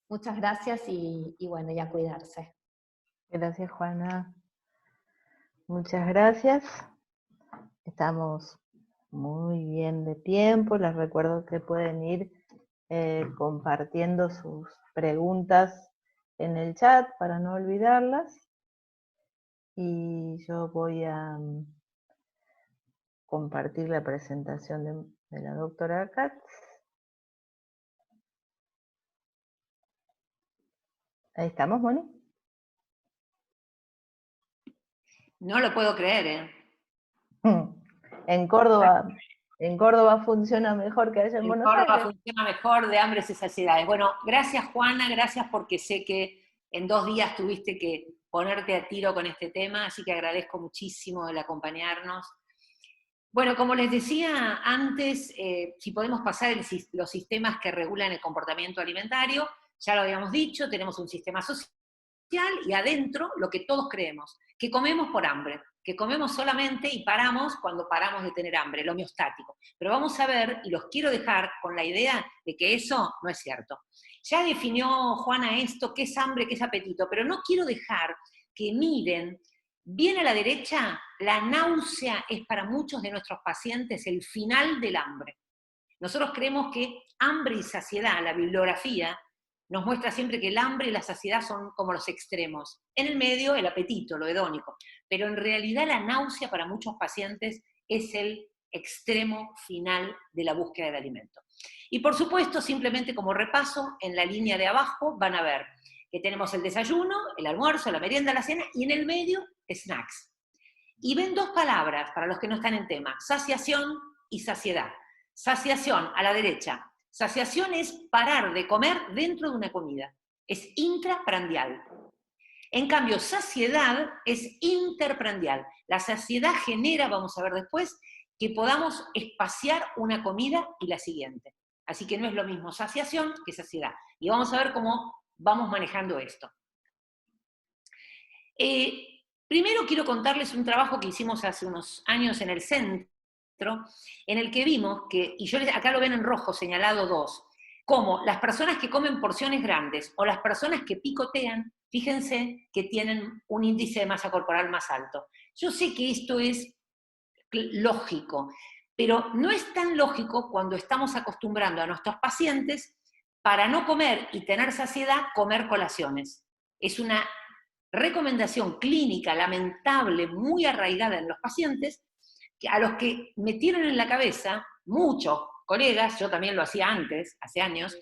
D: Muchas gracias y bueno, ya cuidarse.
A: Gracias, Juana. Muchas gracias. Estamos muy bien de tiempo. Les recuerdo que pueden ir compartiendo sus preguntas en el chat para no olvidarlas. Y yo voy a compartir la presentación de la doctora Katz. Ahí estamos, Moni.
C: No lo puedo creer, ¿eh?
A: En Córdoba funciona mejor que allá en Buenos Aires.
C: En Córdoba funciona mejor de hambres y saciedades. Bueno, gracias Juana, gracias porque sé que en 2 días tuviste que ponerte a tiro con este tema, así que agradezco muchísimo el acompañarnos. Bueno, como les decía antes, si podemos pasar los sistemas que regulan el comportamiento alimentario, ya lo habíamos dicho, tenemos un sistema social y adentro lo que todos creemos, que comemos por hambre, que comemos solamente y paramos cuando paramos de tener hambre, lo homeostático. Pero vamos a ver, y los quiero dejar con la idea de que eso no es cierto. Ya definió Juana esto, qué es hambre, qué es apetito, pero no quiero dejar que miren, bien a la derecha, la náusea es para muchos de nuestros pacientes el final del hambre. Nosotros creemos que hambre y saciedad, la bibliografía, nos muestra siempre que el hambre y la saciedad son como los extremos. En el medio, el apetito, lo hedónico. Pero en realidad la náusea para muchos pacientes es el extremo final de la búsqueda del alimento. Y por supuesto, simplemente como repaso, en la línea de abajo van a ver que tenemos el desayuno, el almuerzo, la merienda, la cena, y en el medio, snacks. y ven dos palabras para los que no están en tema, saciación y saciedad. Saciación, a la derecha. Saciación es parar de comer dentro de una comida. Es intraprandial. En cambio, saciedad es interprandial. La saciedad genera, vamos a ver después, que podamos espaciar una comida y la siguiente. Así que no es lo mismo saciación que saciedad. Y vamos a ver cómo vamos manejando esto. Primero quiero contarles un trabajo que hicimos hace unos años en el centro, en el que vimos que, y acá lo ven en rojo, señalado 2, como las personas que comen porciones grandes o las personas que picotean, fíjense que tienen un índice de masa corporal más alto. Yo sé que esto es lógico, pero no es tan lógico cuando estamos acostumbrando a nuestros pacientes, para no comer y tener saciedad, comer colaciones. Es una recomendación clínica lamentable, muy arraigada en los pacientes, a los que metieron en la cabeza, muchos colegas, yo también lo hacía antes, hace años,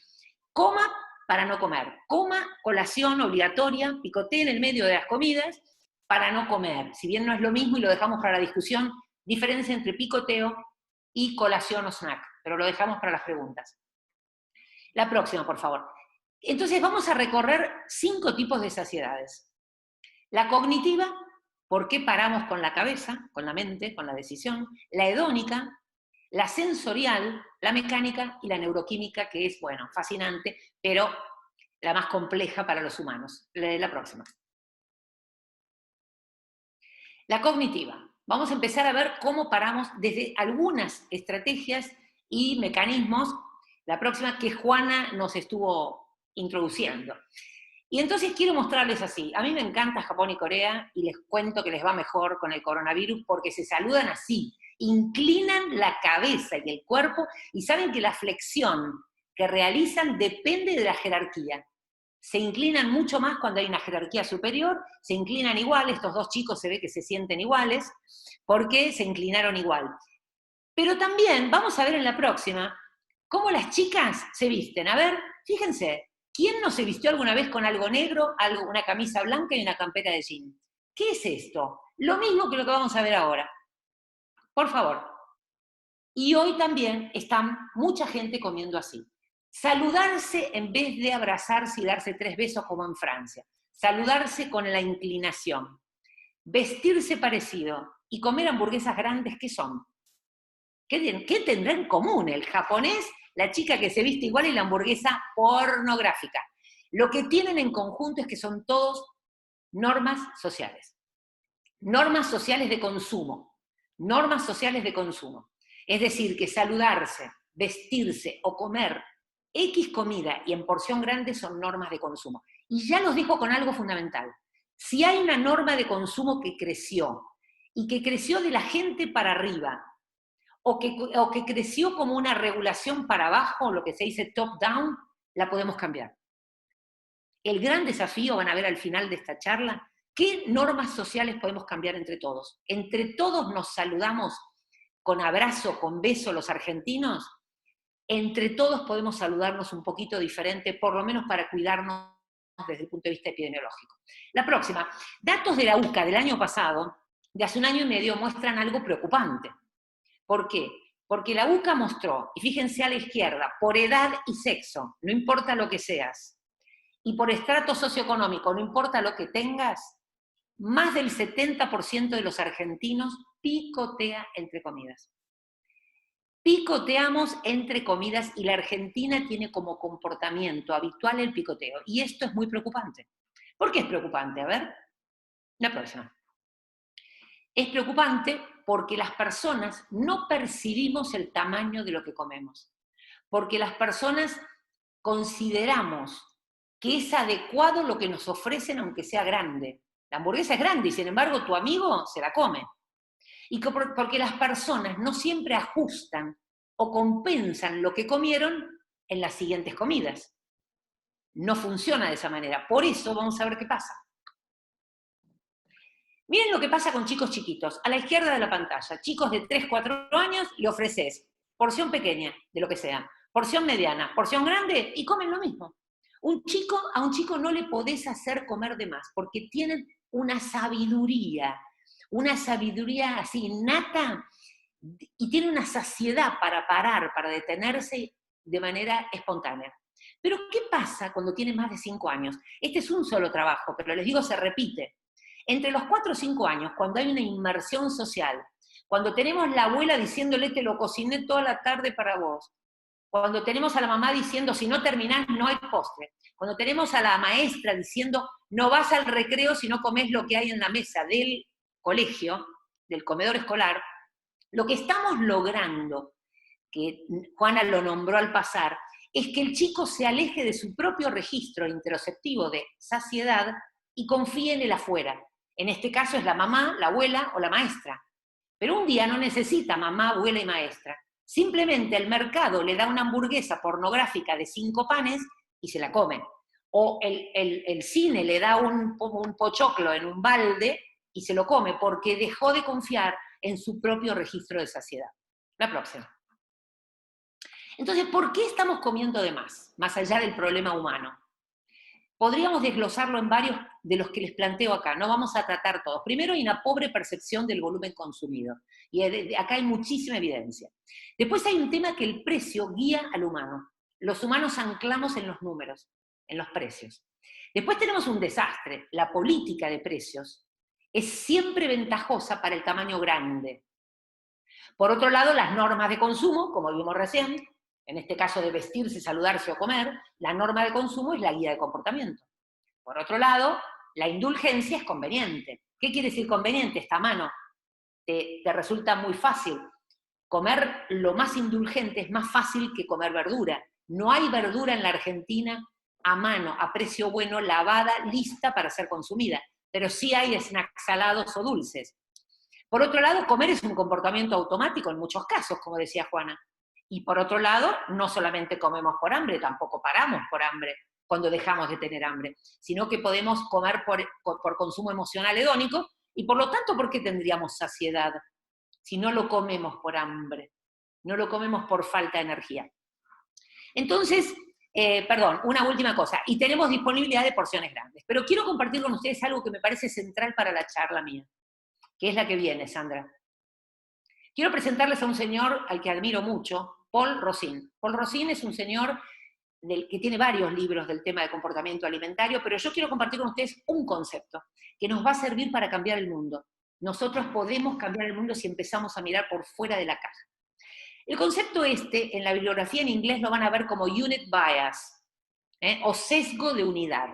C: coma para no comer, coma colación obligatoria, picotee en el medio de las comidas para no comer. Si bien no es lo mismo y lo dejamos para la discusión, diferencia entre picoteo y colación o snack, pero lo dejamos para las preguntas. La próxima, por favor. Entonces vamos a recorrer 5 tipos de saciedades. La cognitiva, ¿por qué paramos con la cabeza, con la mente, con la decisión? La hedónica, la sensorial, la mecánica y la neuroquímica, que es, bueno, fascinante, pero la más compleja para los humanos. La próxima. La cognitiva. Vamos a empezar a ver cómo paramos desde algunas estrategias y mecanismos, la próxima que Juana nos estuvo introduciendo. Y entonces quiero mostrarles así. A mí me encanta Japón y Corea, y les cuento que les va mejor con el coronavirus porque se saludan así, inclinan la cabeza y el cuerpo, y saben que la flexión que realizan depende de la jerarquía. Se inclinan mucho más cuando hay una jerarquía superior, se inclinan igual, estos dos chicos se ve que se sienten iguales, porque se inclinaron igual. Pero también, vamos a ver en la próxima, cómo las chicas se visten. A ver, fíjense, ¿quién no se vistió alguna vez con algo negro, una camisa blanca y una campera de jean? ¿Qué es esto? Lo mismo que lo que vamos a ver ahora. Por favor. Y hoy también está mucha gente comiendo así. Saludarse en vez de abrazarse y darse 3 besos como en Francia. Saludarse con la inclinación. Vestirse parecido y comer hamburguesas grandes, ¿qué son? ¿Qué tendrá en común el japonés, la chica que se viste igual y la hamburguesa pornográfica? Lo que tienen en conjunto es que son todos normas sociales. Normas sociales de consumo. Normas sociales de consumo. Es decir, que saludarse, vestirse o comer X comida y en porción grande son normas de consumo. Y ya los dejo con algo fundamental. Si hay una norma de consumo que creció, y que creció de la gente para arriba, o que creció como una regulación para abajo, lo que se dice top-down, la podemos cambiar. El gran desafío, van a ver al final de esta charla, ¿qué normas sociales podemos cambiar entre todos? ¿Entre todos nos saludamos con abrazo, con beso los argentinos? Entre todos podemos saludarnos un poquito diferente, por lo menos para cuidarnos desde el punto de vista epidemiológico. La próxima, datos de la UCA del año pasado, de hace 1 año y medio, muestran algo preocupante. ¿Por qué? Porque la UCA mostró, y fíjense a la izquierda, por edad y sexo, no importa lo que seas, y por estrato socioeconómico, no importa lo que tengas, más del 70% de los argentinos picotea entre comidas. Picoteamos entre comidas y la Argentina tiene como comportamiento habitual el picoteo. Y esto es muy preocupante. ¿Por qué es preocupante? A ver, la próxima. Es preocupante porque las personas no percibimos el tamaño de lo que comemos. Porque las personas consideramos que es adecuado lo que nos ofrecen aunque sea grande. La hamburguesa es grande y sin embargo tu amigo se la come. Y porque las personas no siempre ajustan o compensan lo que comieron en las siguientes comidas. No funciona de esa manera. Por eso vamos a ver qué pasa. Miren lo que pasa con chicos chiquitos. A la izquierda de la pantalla, chicos de 3, 4 años, le ofreces porción pequeña, de lo que sea, porción mediana, porción grande, y comen lo mismo. A un chico no le podés hacer comer de más, porque tienen una sabiduría, una sabiduría así innata, y tiene una saciedad para parar, para detenerse de manera espontánea. Pero ¿qué pasa cuando tiene más de 5 años? Este es un solo trabajo, pero les digo, se repite. Entre los 4 o 5 años, cuando hay una inmersión social, cuando tenemos la abuela diciéndole te lo cociné toda la tarde para vos, cuando tenemos a la mamá diciendo si no terminás no hay postre, cuando tenemos a la maestra diciendo no vas al recreo si no comés lo que hay en la mesa del colegio, del comedor escolar, lo que estamos logrando, que Juana lo nombró al pasar, es que el chico se aleje de su propio registro interoceptivo de saciedad y confíe en el afuera. En este caso es la mamá, la abuela o la maestra. Pero un día no necesita mamá, abuela y maestra. Simplemente el mercado le da una hamburguesa pornográfica de 5 panes y se la come. O el cine le da un pochoclo en un balde y se lo come porque dejó de confiar en su propio registro de saciedad. La próxima. Entonces, ¿por qué estamos comiendo de más allá del problema humano? Podríamos desglosarlo en varios de los que les planteo acá, no vamos a tratar todos. Primero hay una pobre percepción del volumen consumido, y acá hay muchísima evidencia. Después hay un tema que el precio guía al humano. Los humanos anclamos en los números, en los precios. Después tenemos un desastre, la política de precios es siempre ventajosa para el tamaño grande. Por otro lado, las normas de consumo, como vimos recién, en este caso de vestirse, saludarse o comer, la norma de consumo es la guía de comportamiento. Por otro lado, la indulgencia es conveniente. ¿Qué quiere decir conveniente? Esta mano te resulta muy fácil. Comer lo más indulgente es más fácil que comer verdura. No hay verdura en la Argentina a mano, a precio bueno, lavada, lista para ser consumida. Pero sí hay snacks salados o dulces. Por otro lado, comer es un comportamiento automático en muchos casos, como decía Juana. Y por otro lado, no solamente comemos por hambre, tampoco paramos por hambre cuando dejamos de tener hambre, sino que podemos comer por consumo emocional hedónico, y por lo tanto, ¿por qué tendríamos saciedad si no lo comemos por hambre? No lo comemos por falta de energía. Entonces, una última cosa, y tenemos disponibilidad de porciones grandes, pero quiero compartir con ustedes algo que me parece central para la charla mía, que es la que viene, Sandra. Quiero presentarles a un señor al que admiro mucho, Paul Rozin. Paul Rozin es un señor que tiene varios libros del tema de comportamiento alimentario, pero yo quiero compartir con ustedes un concepto que nos va a servir para cambiar el mundo. Nosotros podemos cambiar el mundo si empezamos a mirar por fuera de la caja. El concepto en la bibliografía en inglés lo van a ver como unit bias, o sesgo de unidad.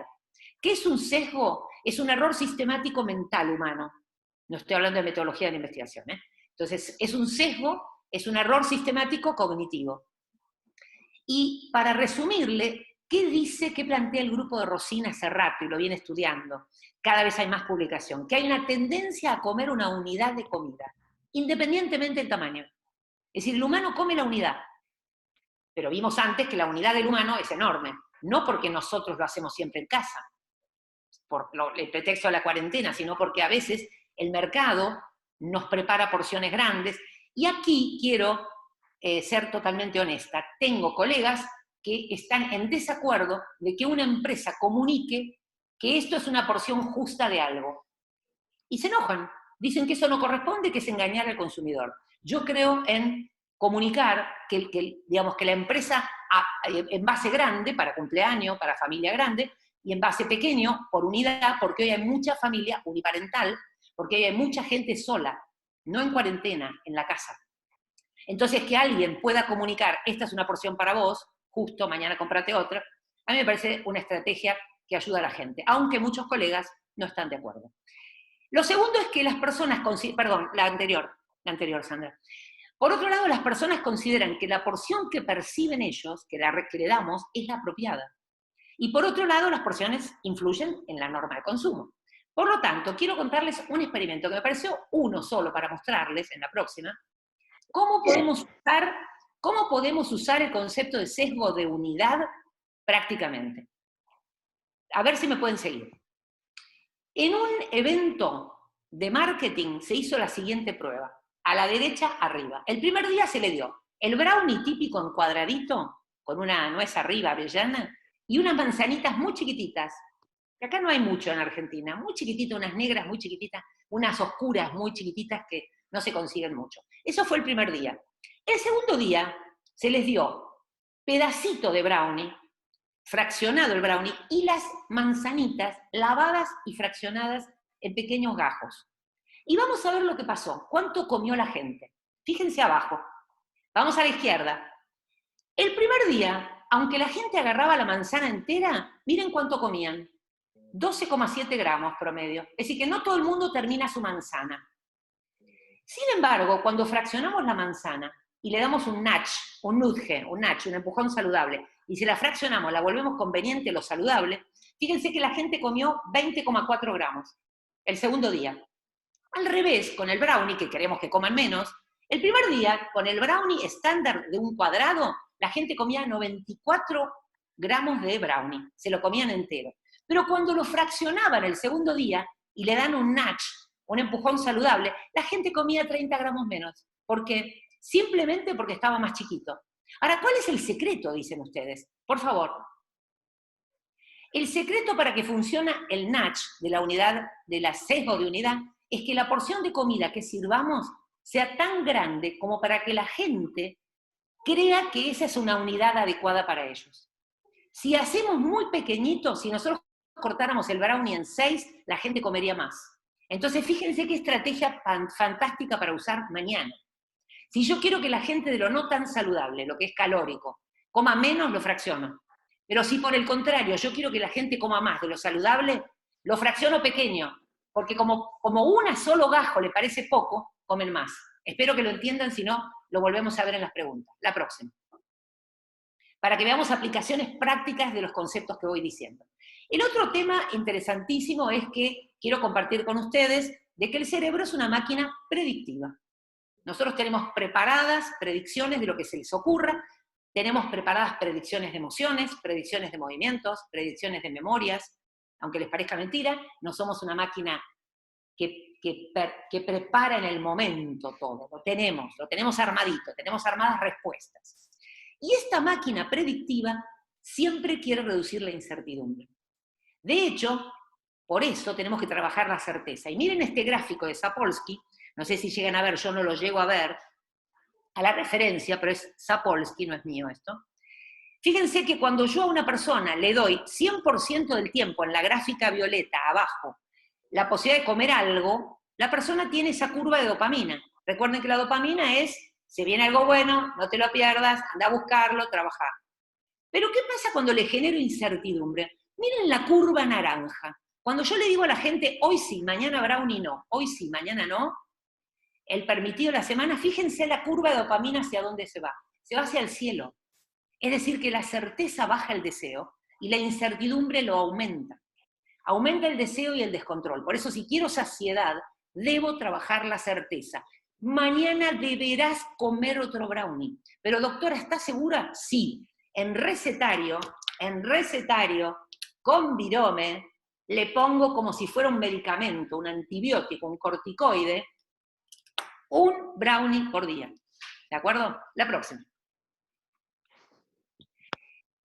C: ¿Qué es un sesgo? Es un error sistemático mental humano. No estoy hablando de metodología de la investigación. Entonces, es un sesgo, es un error sistemático cognitivo. Y para resumirle, ¿qué plantea el grupo de Rozin hace rato y lo viene estudiando? Cada vez hay más publicación, que hay una tendencia a comer una unidad de comida, independientemente del tamaño. Es decir, el humano come la unidad, pero vimos antes que la unidad del humano es enorme, no porque nosotros lo hacemos siempre en casa, por el pretexto de la cuarentena, sino porque a veces el mercado nos prepara porciones grandes, y aquí quiero ser totalmente honesta. Tengo colegas que están en desacuerdo de que una empresa comunique que esto es una porción justa de algo. Y se enojan. Dicen que eso no corresponde, que es engañar al consumidor. Yo creo en comunicar que la empresa en base grande, para cumpleaños, para familia grande, y en base pequeño, por unidad, porque hoy hay mucha familia uniparental, porque hoy hay mucha gente sola, no en cuarentena, en la casa. Entonces, que alguien pueda comunicar, esta es una porción para vos, justo, mañana comprate otra, a mí me parece una estrategia que ayuda a la gente, aunque muchos colegas no están de acuerdo. Lo segundo es que las personas, la anterior, Sandra. Por otro lado, las personas consideran que la porción que perciben ellos, que le damos, es la apropiada. Y por otro lado, las porciones influyen en la norma de consumo. Por lo tanto, quiero contarles un experimento que me pareció uno solo para mostrarles en la próxima, cómo podemos usar el concepto de sesgo de unidad prácticamente. A ver si me pueden seguir. En un evento de marketing se hizo la siguiente prueba. A la derecha, arriba. El primer día se le dio el brownie típico en cuadradito, con una nuez arriba avellana, y unas manzanitas muy chiquititas, que acá no hay mucho en Argentina, muy chiquititas, unas negras muy chiquititas, unas oscuras muy chiquititas que no se consiguen mucho. Eso fue el primer día. El segundo día se les dio pedacito de brownie, fraccionado el brownie, y las manzanitas lavadas y fraccionadas en pequeños gajos. Y vamos a ver lo que pasó, cuánto comió la gente. Fíjense abajo, vamos a la izquierda. El primer día, aunque la gente agarraba la manzana entera, miren cuánto comían. 12,7 gramos promedio. Es decir, que no todo el mundo termina su manzana. Sin embargo, cuando fraccionamos la manzana y le damos un nudge, un empujón saludable, y si la fraccionamos, la volvemos conveniente, lo saludable, fíjense que la gente comió 20,4 gramos el segundo día. Al revés, con el brownie, que queremos que coman menos, el primer día, con el brownie estándar de un cuadrado, la gente comía 94 gramos de brownie, se lo comían entero. Pero cuando lo fraccionaban el segundo día y le dan un nudge, un empujón saludable, la gente comía 30 gramos menos. ¿Por qué? Simplemente porque estaba más chiquito. Ahora, ¿cuál es el secreto, dicen ustedes? Por favor. El secreto para que funcione el nudge de la unidad, del sesgo de unidad, es que la porción de comida que sirvamos sea tan grande como para que la gente crea que esa es una unidad adecuada para ellos. Si hacemos muy pequeñito, si nosotros cortáramos el brownie en 6, la gente comería más. Entonces, fíjense qué estrategia fantástica para usar mañana. Si yo quiero que la gente de lo no tan saludable, lo que es calórico, coma menos, lo fracciono. Pero si por el contrario yo quiero que la gente coma más de lo saludable, lo fracciono pequeño, porque como un solo gajo le parece poco, comen más. Espero que lo entiendan, si no, lo volvemos a ver en las preguntas. La próxima. Para que veamos aplicaciones prácticas de los conceptos que voy diciendo. El otro tema interesantísimo es que quiero compartir con ustedes de que el cerebro es una máquina predictiva. Nosotros tenemos preparadas predicciones de lo que se les ocurra, tenemos preparadas predicciones de emociones, predicciones de movimientos, predicciones de memorias. Aunque les parezca mentira, no somos una máquina que prepara en el momento todo. Lo tenemos armadito, tenemos armadas respuestas. Y esta máquina predictiva siempre quiere reducir la incertidumbre. De hecho, por eso tenemos que trabajar la certeza. Y miren este gráfico de Sapolsky, no sé si llegan a ver, yo no lo llego a ver, a la referencia, pero es Sapolsky, no es mío esto. Fíjense que cuando yo a una persona le doy 100% del tiempo en la gráfica violeta abajo la posibilidad de comer algo, la persona tiene esa curva de dopamina. Recuerden que la dopamina es, se viene algo bueno, no te lo pierdas, anda a buscarlo, trabajar. Pero ¿qué pasa cuando le genero incertidumbre? Miren la curva naranja. Cuando yo le digo a la gente, hoy sí, mañana brownie no, hoy sí, mañana no, el permitido de la semana, fíjense la curva de dopamina hacia dónde se va. Se va hacia el cielo. Es decir, que la certeza baja el deseo y la incertidumbre lo aumenta. Aumenta el deseo y el descontrol. Por eso, si quiero saciedad, debo trabajar la certeza. Mañana deberás comer otro brownie. Pero, doctora, ¿está segura? Sí. En recetario, con virome, le pongo como si fuera un medicamento, un antibiótico, un corticoide, un brownie por día. ¿De acuerdo? La próxima.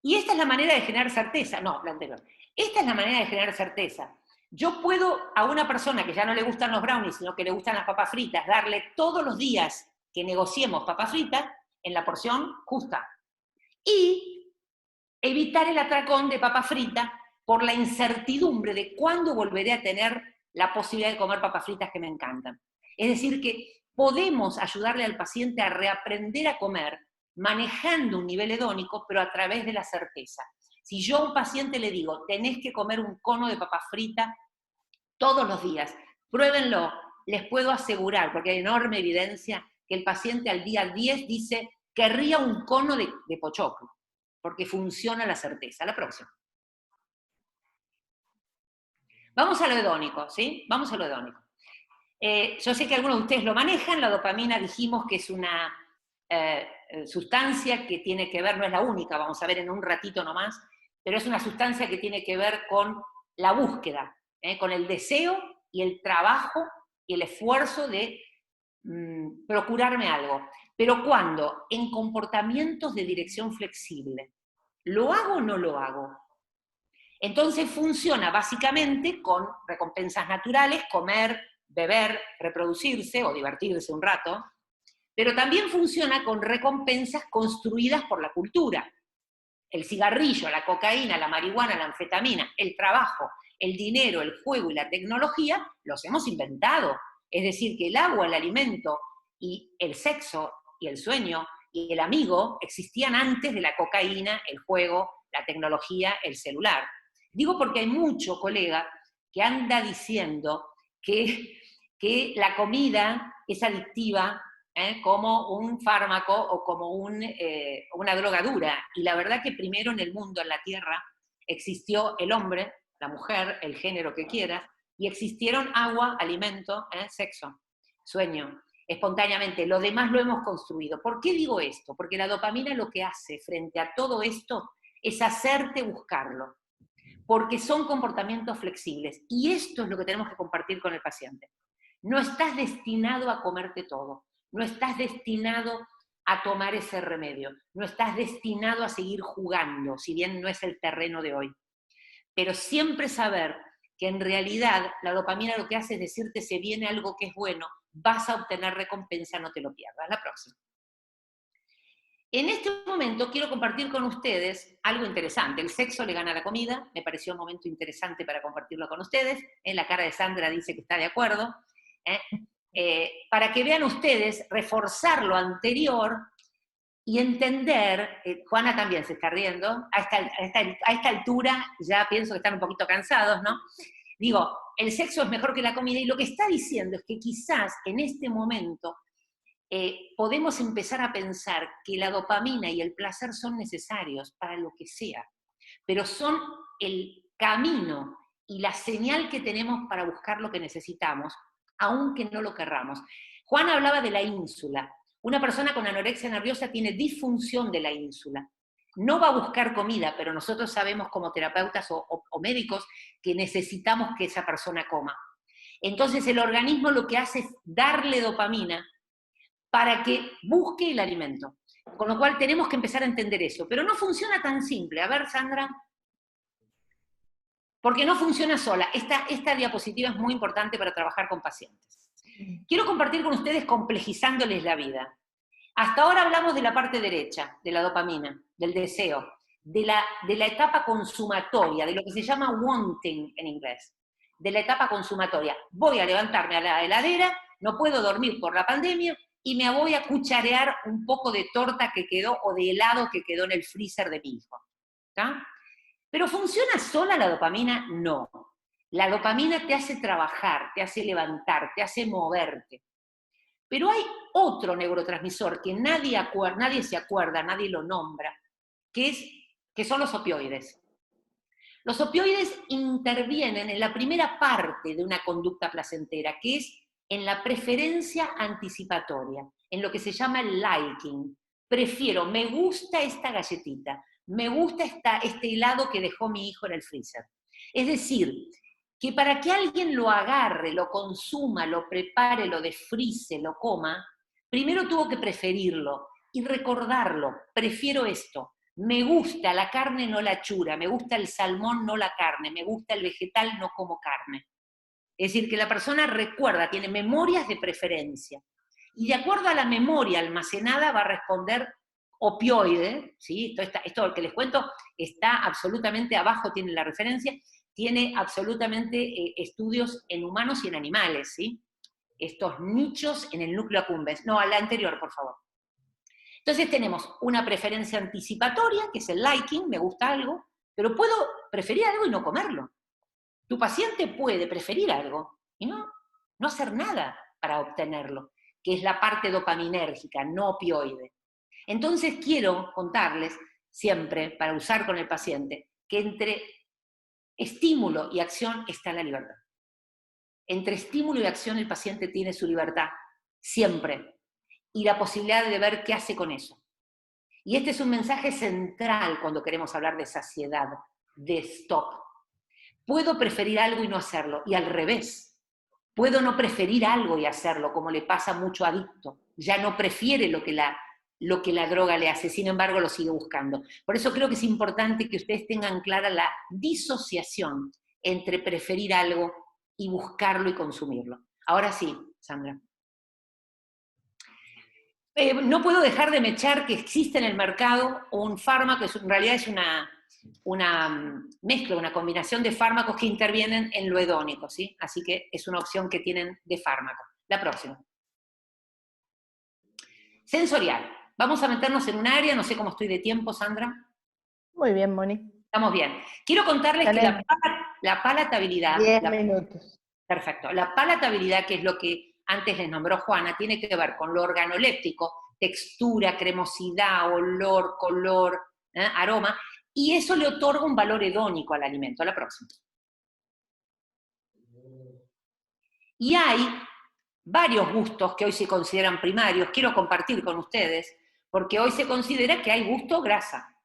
C: Y esta es la manera de generar certeza. No, la anterior. Esta es la manera de generar certeza. Yo puedo a una persona que ya no le gustan los brownies, sino que le gustan las papas fritas, darle todos los días que negociemos papas fritas en la porción justa. Y evitar el atracón de papa frita por la incertidumbre de cuándo volveré a tener la posibilidad de comer papas fritas que me encantan. Es decir, que podemos ayudarle al paciente a reaprender a comer manejando un nivel hedónico, pero a través de la certeza. Si yo a un paciente le digo, tenés que comer un cono de papa frita todos los días, pruébenlo, les puedo asegurar, porque hay enorme evidencia, que el paciente al día 10 dice, querría un cono de pochoclo, porque funciona la certeza. La próxima. Vamos a lo hedónico, ¿sí? Vamos a lo hedónico. Yo sé que algunos de ustedes lo manejan, la dopamina dijimos que es una sustancia que tiene que ver, no es la única, vamos a ver en un ratito nomás, pero es una sustancia que tiene que ver con la búsqueda, con el deseo y el trabajo y el esfuerzo de procurarme algo. Pero cuando en comportamientos de dirección flexible, ¿lo hago o no lo hago? Entonces funciona básicamente con recompensas naturales, comer, beber, reproducirse o divertirse un rato, pero también funciona con recompensas construidas por la cultura. El cigarrillo, la cocaína, la marihuana, la anfetamina, el trabajo, el dinero, el juego y la tecnología, los hemos inventado. Es decir, que el agua, el alimento y el sexo y el sueño y el amigo existían antes de la cocaína, el juego, la tecnología, el celular. Digo porque hay mucho colega que anda diciendo que la comida es adictiva, como un fármaco o como una droga dura. Y la verdad que primero en el mundo, en la Tierra, existió el hombre, la mujer, el género que quieras, y existieron agua, alimento, sexo, sueño, espontáneamente. Lo demás lo hemos construido. ¿Por qué digo esto? Porque la dopamina lo que hace frente a todo esto es hacerte buscarlo, porque son comportamientos flexibles. Y esto es lo que tenemos que compartir con el paciente. No estás destinado a comerte todo, no estás destinado a tomar ese remedio, no estás destinado a seguir jugando, si bien no es el terreno de hoy. Pero siempre saber que en realidad la dopamina lo que hace es decirte se viene algo que es bueno, vas a obtener recompensa, no te lo pierdas. La próxima. En este momento quiero compartir con ustedes algo interesante. El sexo le gana a la comida, me pareció un momento interesante para compartirlo con ustedes. En la cara de Sandra dice que está de acuerdo. Para que vean ustedes, reforzar lo anterior y entender, Juana también se está riendo, a esta altura ya pienso que están un poquito cansados, ¿no? Digo, el sexo es mejor que la comida, y lo que está diciendo es que quizás en este momento podemos empezar a pensar que la dopamina y el placer son necesarios para lo que sea, pero son el camino y la señal que tenemos para buscar lo que necesitamos, aunque no lo querramos. Juana hablaba de la ínsula. Una persona con anorexia nerviosa tiene disfunción de la ínsula. No va a buscar comida, pero nosotros sabemos como terapeutas o médicos que necesitamos que esa persona coma. Entonces el organismo lo que hace es darle dopamina para que busque el alimento. Con lo cual tenemos que empezar a entender eso. Pero no funciona tan simple. A ver, Sandra. Porque no funciona sola. Esta diapositiva es muy importante para trabajar con pacientes. Quiero compartir con ustedes complejizándoles la vida. Hasta ahora hablamos de la parte derecha, de la dopamina, del deseo, de la etapa consumatoria, de lo que se llama wanting en inglés, de la etapa consumatoria. Voy a levantarme a la heladera, no puedo dormir por la pandemia, y me voy a cucharear un poco de torta que quedó o de helado que quedó en el freezer de mi hijo. ¿Está? ¿Pero funciona sola la dopamina? No. La dopamina te hace trabajar, te hace levantar, te hace moverte. Pero hay otro neurotransmisor que nadie se acuerda, nadie lo nombra, que son los opioides. Los opioides intervienen en la primera parte de una conducta placentera, que es en la preferencia anticipatoria, en lo que se llama el liking. Prefiero, me gusta esta galletita, me gusta este helado que dejó mi hijo en el freezer. Es decir, que para que alguien lo agarre, lo consuma, lo prepare, lo desfrice, lo coma, primero tuvo que preferirlo y recordarlo. Prefiero esto. Me gusta la carne, no la chura. Me gusta el salmón, no la carne. Me gusta el vegetal, no como carne. Es decir, que la persona recuerda, tiene memorias de preferencia. Y de acuerdo a la memoria almacenada va a responder opioide, ¿sí? Esto que les cuento está absolutamente abajo, tiene la referencia, tiene absolutamente estudios en humanos y en animales, ¿sí? Estos nichos en el núcleo accumbens. No, a la anterior, por favor. Entonces tenemos una preferencia anticipatoria, que es el liking, me gusta algo, pero puedo preferir algo y no comerlo. Tu paciente puede preferir algo y no hacer nada para obtenerlo, que es la parte dopaminérgica, no opioide. Entonces quiero contarles siempre, para usar con el paciente, que entre estímulo y acción está la libertad. Entre estímulo y acción el paciente tiene su libertad, siempre, y la posibilidad de ver qué hace con eso. Y este es un mensaje central cuando queremos hablar de saciedad, de stop. Puedo preferir algo y no hacerlo, y al revés. Puedo no preferir algo y hacerlo, como le pasa mucho a adicto. Ya no prefiere lo que la lo que la droga le hace, sin embargo lo sigue buscando. Por eso creo que es importante que ustedes tengan clara la disociación entre preferir algo y buscarlo y consumirlo. Ahora sí, Sandra. No puedo dejar de mechar que existe en el mercado un fármaco, en realidad es una mezcla, una combinación de fármacos que intervienen en lo hedónico, ¿sí? Así que es una opción que tienen de fármaco. La próxima. Sensorial. Vamos a meternos en un área, no sé cómo estoy de tiempo, Sandra.
A: Muy bien, Moni.
C: Estamos bien. Quiero contarles que la palatabilidad...
A: 10 minutos.
C: Perfecto. La palatabilidad, que es lo que antes les nombró Juana, tiene que ver con lo organoléptico, textura, cremosidad, olor, color, aroma, y eso le otorga un valor hedónico al alimento. La próxima. Y hay varios gustos que hoy se consideran primarios, quiero compartir con ustedes, porque hoy se considera que hay gusto grasa.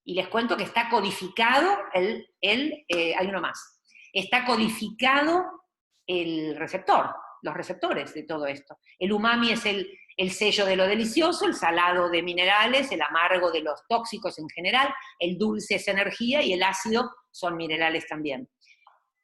C: Y les cuento que está codificado hay uno más. Está codificado el receptor, los receptores de todo esto. El umami es el sello de lo delicioso, el salado de minerales, el amargo de los tóxicos en general, el dulce es energía y el ácido son minerales también.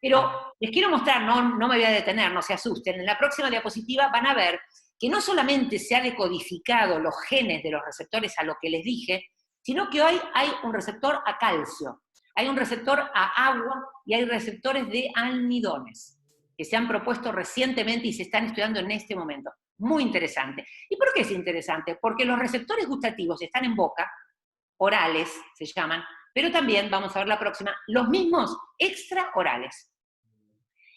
C: Pero les quiero mostrar, no me voy a detener, no se asusten, en la próxima diapositiva van a ver que no solamente se ha decodificado los genes de los receptores a lo que les dije, sino que hoy hay un receptor a calcio, hay un receptor a agua y hay receptores de almidones, que se han propuesto recientemente y se están estudiando en este momento. Muy interesante. ¿Y por qué es interesante? Porque los receptores gustativos están en boca, orales se llaman, pero también, vamos a ver la próxima, los mismos extraorales.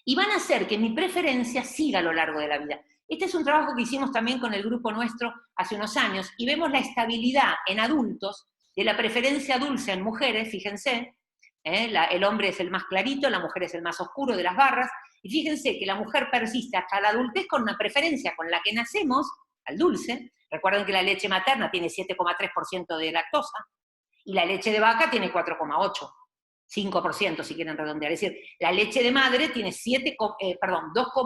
C: Y van a hacer que mi preferencia siga a lo largo de la vida. Este es un trabajo que hicimos también con el grupo nuestro hace unos años, y vemos la estabilidad en adultos de la preferencia dulce en mujeres, fíjense, el hombre es el más clarito, la mujer es el más oscuro de las barras, y fíjense que la mujer persiste hasta la adultez con una preferencia con la que nacemos, al dulce. Recuerden que la leche materna tiene 7,3% de lactosa, y la leche de vaca tiene 4,8%. 5% si quieren redondear, es decir, la leche de madre tiene 2,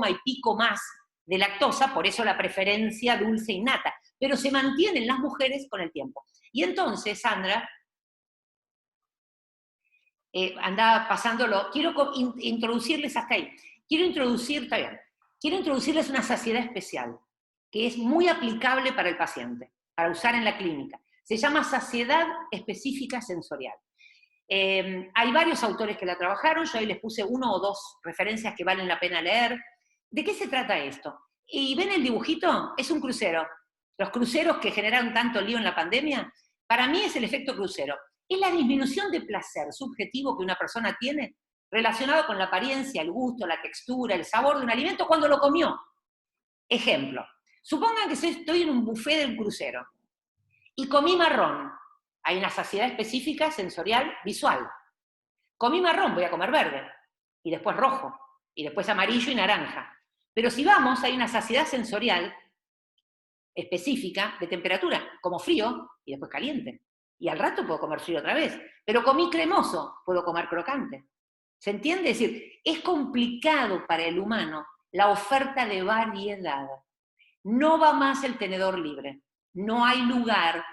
C: y pico más de lactosa, por eso la preferencia dulce innata, pero se mantiene en las mujeres con el tiempo. Y entonces, Sandra, andaba pasándolo, quiero introducirles hasta ahí, quiero introducirles una saciedad especial, que es muy aplicable para el paciente, para usar en la clínica. Se llama saciedad específica sensorial. Hay varios autores que la trabajaron, yo ahí les puse 1 o 2 referencias que valen la pena leer. ¿De qué se trata esto? Y ven el dibujito, es un crucero. Los cruceros que generaron tanto lío en la pandemia, para mí es el efecto crucero. Es la disminución de placer subjetivo que una persona tiene relacionado con la apariencia, el gusto, la textura, el sabor de un alimento cuando lo comió. Ejemplo, supongan que estoy en un buffet del crucero y comí marrón. Hay una saciedad específica, sensorial, visual. Comí marrón, voy a comer verde, y después rojo, y después amarillo y naranja. Pero si vamos, hay una saciedad sensorial específica de temperatura, como frío y después caliente. Y al rato puedo comer frío otra vez. Pero comí cremoso, puedo comer crocante. ¿Se entiende? Es decir, es complicado para el humano la oferta de variedad. No va más el tenedor libre. No hay lugar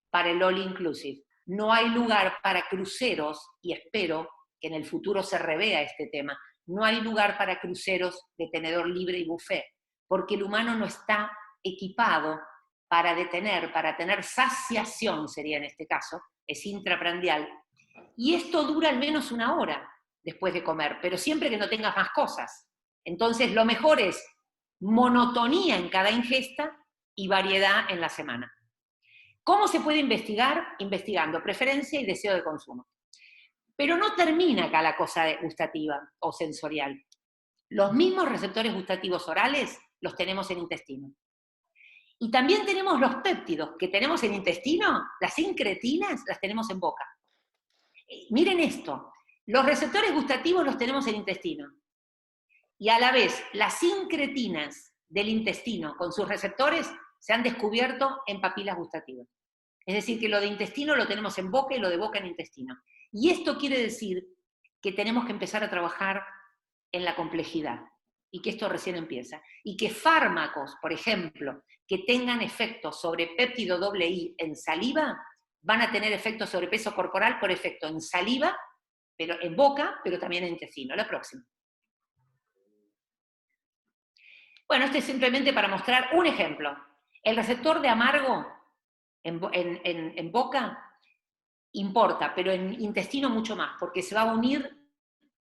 C: para el all inclusive. No hay lugar para cruceros, y espero que en el futuro se revea este tema, no hay lugar para cruceros de tenedor libre y buffet, porque el humano no está equipado para tener saciación, sería en este caso, es intraprandial, y esto dura al menos 1 hora después de comer, pero siempre que no tengas más cosas. Entonces lo mejor es monotonía en cada ingesta y variedad en la semana. ¿Cómo se puede investigar? Investigando preferencia y deseo de consumo. Pero no termina acá la cosa gustativa o sensorial. Los mismos receptores gustativos orales los tenemos en intestino. Y también tenemos los péptidos que tenemos en intestino, las incretinas las tenemos en boca. Miren esto, los receptores gustativos los tenemos en intestino. Y a la vez, las incretinas del intestino con sus receptores se han descubierto en papilas gustativas. Es decir, que lo de intestino lo tenemos en boca y lo de boca en intestino. Y esto quiere decir que tenemos que empezar a trabajar en la complejidad. y que esto recién empieza, y que fármacos, por ejemplo, que tengan efectos sobre péptido IIII en saliva, van a tener efectos sobre peso corporal por efecto en saliva, pero en boca, pero también en intestino. La próxima. Bueno, este es simplemente para mostrar un ejemplo. El receptor de amargo en boca importa, pero en intestino mucho más, porque se va a unir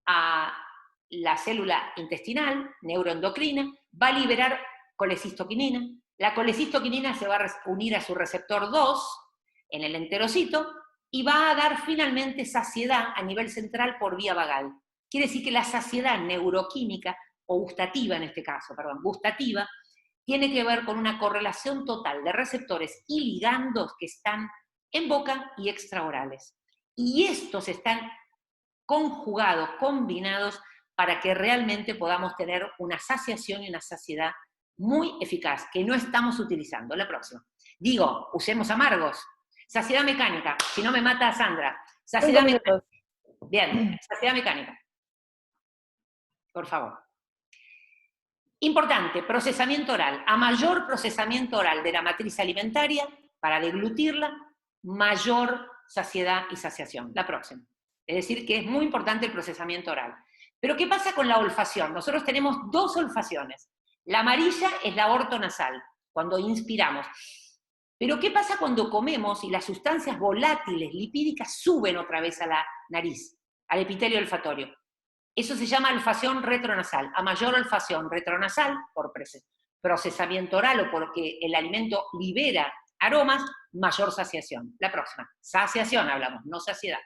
C: a la célula intestinal, neuroendocrina, va a liberar colecistoquinina, la colecistoquinina se va a unir a su receptor 2 en el enterocito y va a dar finalmente saciedad a nivel central por vía vagal. Quiere decir que la saciedad neuroquímica, o gustativa en este caso, perdón, gustativa, tiene que ver con una correlación total de receptores y ligandos que están en boca y extraorales. Y estos están conjugados, combinados, para que realmente podamos tener una saciación y una saciedad muy eficaz, que no estamos utilizando. La próxima. Digo, usemos amargos. Saciedad mecánica, si no me mata Sandra. Saciedad mecánica. Bien, saciedad mecánica. Por favor. Importante, procesamiento oral. A mayor procesamiento oral de la matriz alimentaria, para deglutirla, mayor saciedad y saciación. La próxima. Es decir, que es muy importante el procesamiento oral. Pero ¿qué pasa con la olfacción? Nosotros tenemos dos olfacciones. La amarilla es la ortonasal, cuando inspiramos. Pero ¿qué pasa cuando comemos y las sustancias volátiles, lipídicas, suben otra vez a la nariz, al epitelio olfatorio? Eso se llama olfacción retronasal. A mayor olfacción retronasal, por procesamiento oral o porque el alimento libera aromas, mayor saciación. La próxima. Saciación hablamos, no saciedad.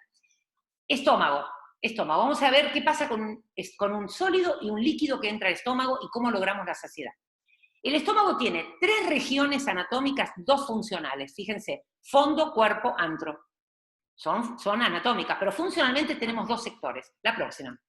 C: Estómago. Estómago. Vamos a ver qué pasa con un sólido y un líquido que entra al estómago y cómo logramos la saciedad. El estómago tiene 3 regiones anatómicas, 2 funcionales. Fíjense, fondo, cuerpo, antro. Son anatómicas, pero funcionalmente tenemos 2 sectores. La próxima.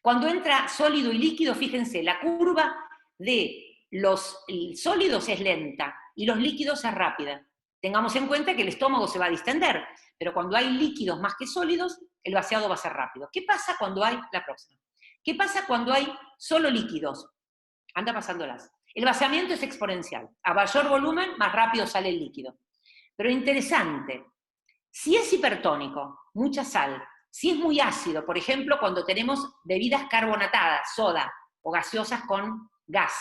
C: Cuando entra sólido y líquido, fíjense, la curva de los sólidos es lenta y los líquidos es rápida. Tengamos en cuenta que el estómago se va a distender, pero cuando hay líquidos más que sólidos, el vaciado va a ser rápido. ¿Qué pasa cuando hay, la próxima? ¿Qué pasa cuando hay solo líquidos? Anda pasándolas. El vaciamiento es exponencial. A mayor volumen, más rápido sale el líquido. Pero interesante, si es hipertónico, mucha sal, si es muy ácido, por ejemplo, cuando tenemos bebidas carbonatadas, soda, o gaseosas con gas,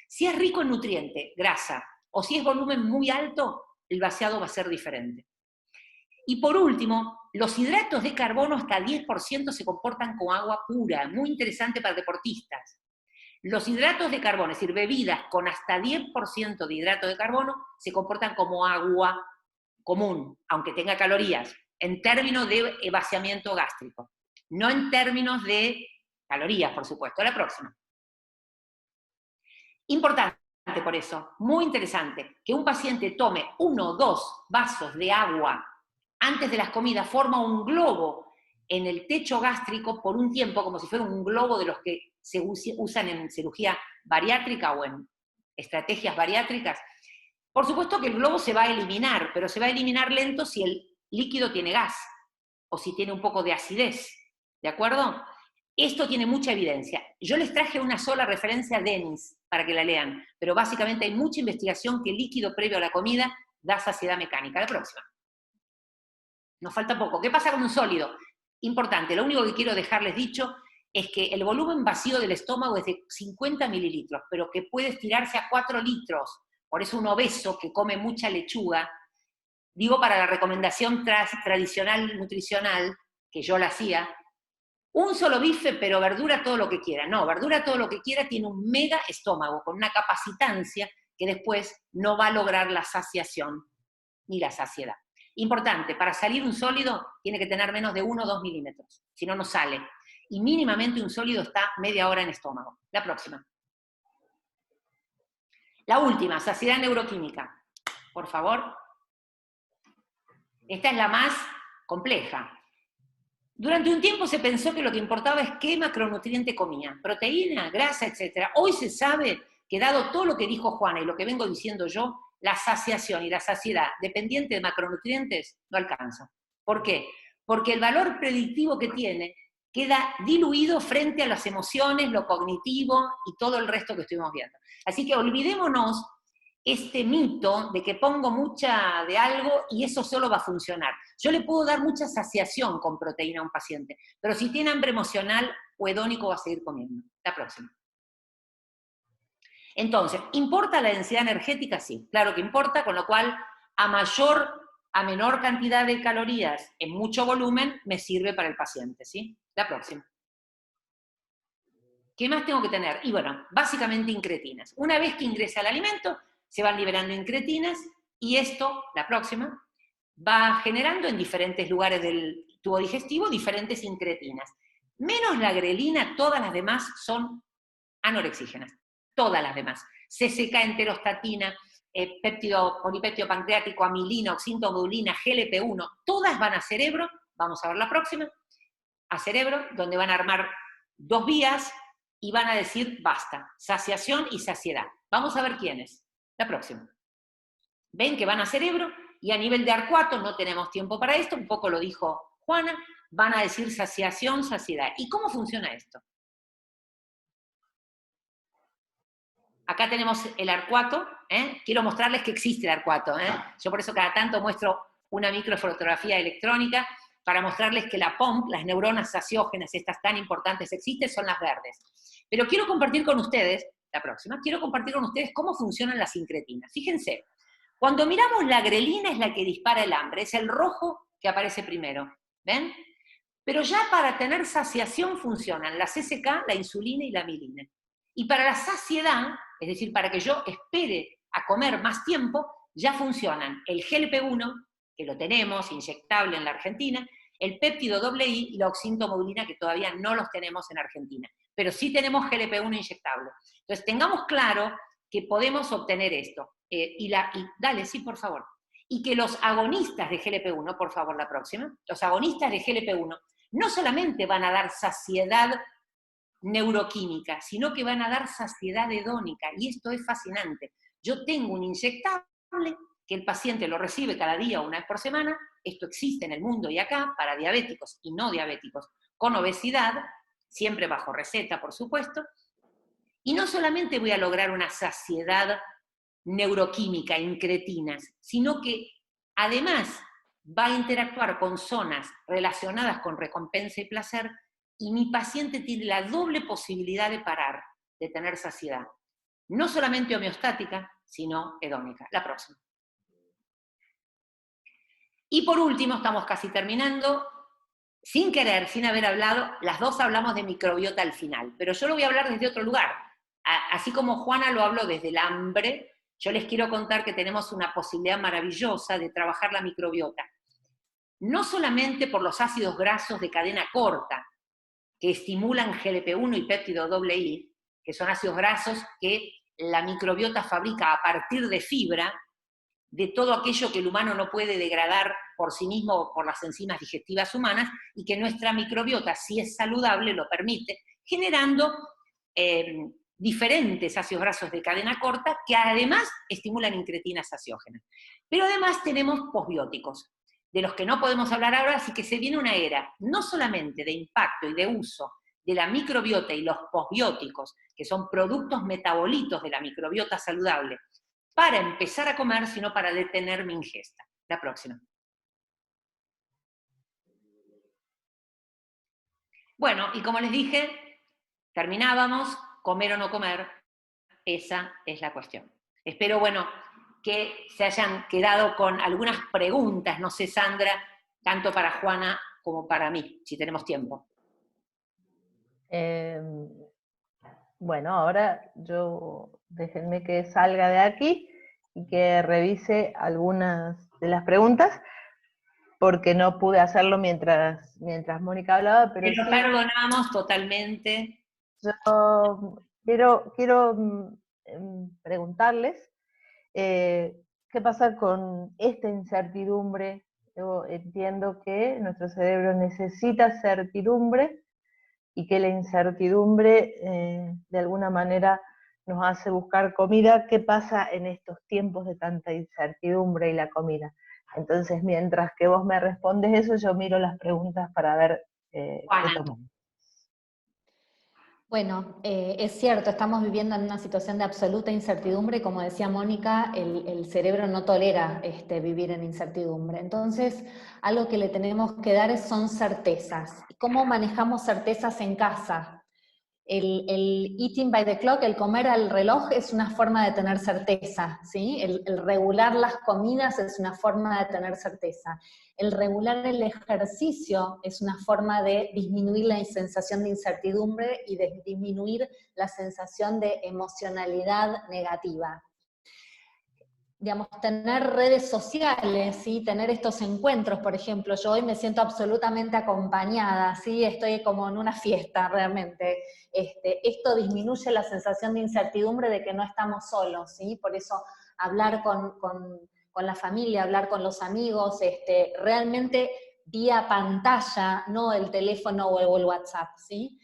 C: si es rico en nutriente, grasa, o si es volumen muy alto, el vaciado va a ser diferente. Y por último, los hidratos de carbono hasta 10% se comportan como agua pura, muy interesante para deportistas. Los hidratos de carbono, es decir, bebidas con hasta 10% de hidrato de carbono, se comportan como agua común, aunque tenga calorías, en términos de vaciamiento gástrico, no en términos de calorías, por supuesto. La próxima. Importante por eso, muy interesante, que un paciente tome 1 o 2 vasos de agua antes de las comidas, forma un globo en el techo gástrico por un tiempo, como si fuera un globo de los que se usan en cirugía bariátrica o en estrategias bariátricas. Por supuesto que el globo se va a eliminar, pero se va a eliminar lento si el líquido tiene gas, o si tiene un poco de acidez, ¿de acuerdo? Esto tiene mucha evidencia. Yo les traje una sola referencia a Dennis, para que la lean, pero básicamente hay mucha investigación que el líquido previo a la comida da saciedad mecánica. La próxima. Nos falta poco. ¿Qué pasa con un sólido? Importante, lo único que quiero dejarles dicho es que el volumen vacío del estómago es de 50 mililitros, pero que puede estirarse a 4 litros. Por eso un obeso que come mucha lechuga, digo para la recomendación tradicional nutricional, que yo la hacía, un solo bife, pero verdura todo lo que quiera. No, verdura todo lo que quiera tiene un mega estómago, con una capacitancia que después no va a lograr la saciación ni la saciedad. Importante, para salir un sólido tiene que tener menos de 1 o 2 milímetros, si no, no sale. Y mínimamente un sólido está media hora en estómago. La próxima. La última, saciedad neuroquímica. Por favor. Esta es la más compleja. Durante un tiempo se pensó que lo que importaba es qué macronutriente comía, proteína, grasa, etc. Hoy se sabe que dado todo lo que dijo Juana y lo que vengo diciendo yo, la saciación y la saciedad dependiente de macronutrientes no alcanza. ¿Por qué? Porque el valor predictivo que tiene queda diluido frente a las emociones, lo cognitivo y todo el resto que estuvimos viendo. Así que olvidémonos este mito de que pongo mucha de algo y eso solo va a funcionar. Yo le puedo dar mucha saciación con proteína a un paciente, pero si tiene hambre emocional o hedónico va a seguir comiendo. La próxima. Entonces, ¿importa la densidad energética? Sí, claro que importa, con lo cual a menor cantidad de calorías en mucho volumen me sirve para el paciente, ¿sí? La próxima. ¿Qué más tengo que tener? Y bueno, básicamente incretinas. Una vez que ingresa el alimento, se van liberando incretinas y esto, la próxima, va generando en diferentes lugares del tubo digestivo diferentes incretinas. Menos la grelina, todas las demás son anorexígenas. Todas las demás. CCK, enterostatina, polipéptido pancreático, amilina, oxintomodulina, GLP-1, todas van a cerebro, vamos a ver la próxima, a cerebro, donde van a armar 2 vías y van a decir basta, saciación y saciedad. Vamos a ver quiénes. La próxima. Ven que van a cerebro y a nivel de arcuato, no tenemos tiempo para esto, un poco lo dijo Juana, van a decir saciación, saciedad. ¿Y cómo funciona esto? Acá tenemos el arcuato, quiero mostrarles que existe el arcuato, yo por eso cada tanto muestro una microfotografía electrónica para mostrarles que la POMP, las neuronas saciógenas, estas tan importantes existen, son las verdes. Pero quiero compartir con ustedes, la próxima, quiero compartir con ustedes cómo funcionan las incretinas. Fíjense, cuando miramos la grelina es la que dispara el hambre, es el rojo que aparece primero, ¿ven? Pero ya para tener saciación funcionan la CCK, la insulina y la amilina. Y para la saciedad, es decir, para que yo espere a comer más tiempo, ya funcionan el GLP-1, que lo tenemos, inyectable en la Argentina, el péptido II y la oxintomodulina, que todavía no los tenemos en Argentina, pero sí tenemos GLP-1 inyectable. Entonces, tengamos claro que podemos obtener esto. Dale, sí, por favor. Y que los agonistas de GLP-1, por favor, la próxima, los agonistas de GLP-1 no solamente van a dar saciedad neuroquímica, sino que van a dar saciedad hedónica, y esto es fascinante. Yo tengo un inyectable que el paciente lo recibe cada día o una vez por semana, esto existe en el mundo y acá, para diabéticos y no diabéticos con obesidad, siempre bajo receta, por supuesto, y no solamente voy a lograr una saciedad neuroquímica, incretinas, sino que además va a interactuar con zonas relacionadas con recompensa y placer, y mi paciente tiene la doble posibilidad de parar, de tener saciedad. No solamente homeostática, sino hedónica. La próxima. Y por último, estamos casi terminando, sin querer, sin haber hablado, las dos hablamos de microbiota al final, pero yo lo voy a hablar desde otro lugar. Así como Juana lo habló desde el hambre, yo les quiero contar que tenemos una posibilidad maravillosa de trabajar la microbiota. No solamente por los ácidos grasos de cadena corta, que estimulan GLP-1 y péptido II, que son ácidos grasos que la microbiota fabrica a partir de fibra, de todo aquello que el humano no puede degradar por sí mismo o por las enzimas digestivas humanas, y que nuestra microbiota, si es saludable, lo permite, generando diferentes ácidos grasos de cadena corta que además estimulan incretinas saciógenas. Pero además tenemos posbióticos, de los que no podemos hablar ahora, así que se viene una era no solamente de impacto y de uso de la microbiota y los posbióticos, que son productos metabolitos de la microbiota saludable, para empezar a comer, sino para detener mi ingesta. La próxima. Bueno, y como les dije, terminábamos, comer o no comer, esa es la cuestión. Espero, bueno, que se hayan quedado con algunas preguntas, no sé, Sandra, tanto para Juana como para mí, si tenemos tiempo.
A: Bueno, ahora déjenme que salga de aquí y que revise algunas de las preguntas, porque no pude hacerlo mientras Mónica hablaba, pero
C: Lo perdonamos totalmente.
A: Yo quiero preguntarles qué pasa con esta incertidumbre. Yo entiendo que nuestro cerebro necesita certidumbre y que la incertidumbre de alguna manera nos hace buscar comida. ¿Qué pasa en estos tiempos de tanta incertidumbre y la comida? Entonces, mientras que vos me respondes eso, yo miro las preguntas para ver qué tomamos.
D: Bueno, es cierto, estamos viviendo en una situación de absoluta incertidumbre, como decía Mónica, el cerebro no tolera vivir en incertidumbre. Entonces, algo que le tenemos que dar son certezas. ¿Cómo manejamos certezas en casa? El eating by the clock, el comer al reloj, es una forma de tener certeza, ¿sí? El regular las comidas es una forma de tener certeza. El regular el ejercicio es una forma de disminuir la sensación de incertidumbre y de disminuir la sensación de emocionalidad negativa. Digamos, tener redes sociales, ¿sí? Tener estos encuentros, por ejemplo, yo hoy me siento absolutamente acompañada, ¿sí? Estoy como en una fiesta realmente. Esto disminuye la sensación de incertidumbre de que no estamos solos, ¿sí? Por eso hablar con la familia, hablar con los amigos, realmente vía pantalla, no el teléfono o el WhatsApp, ¿sí?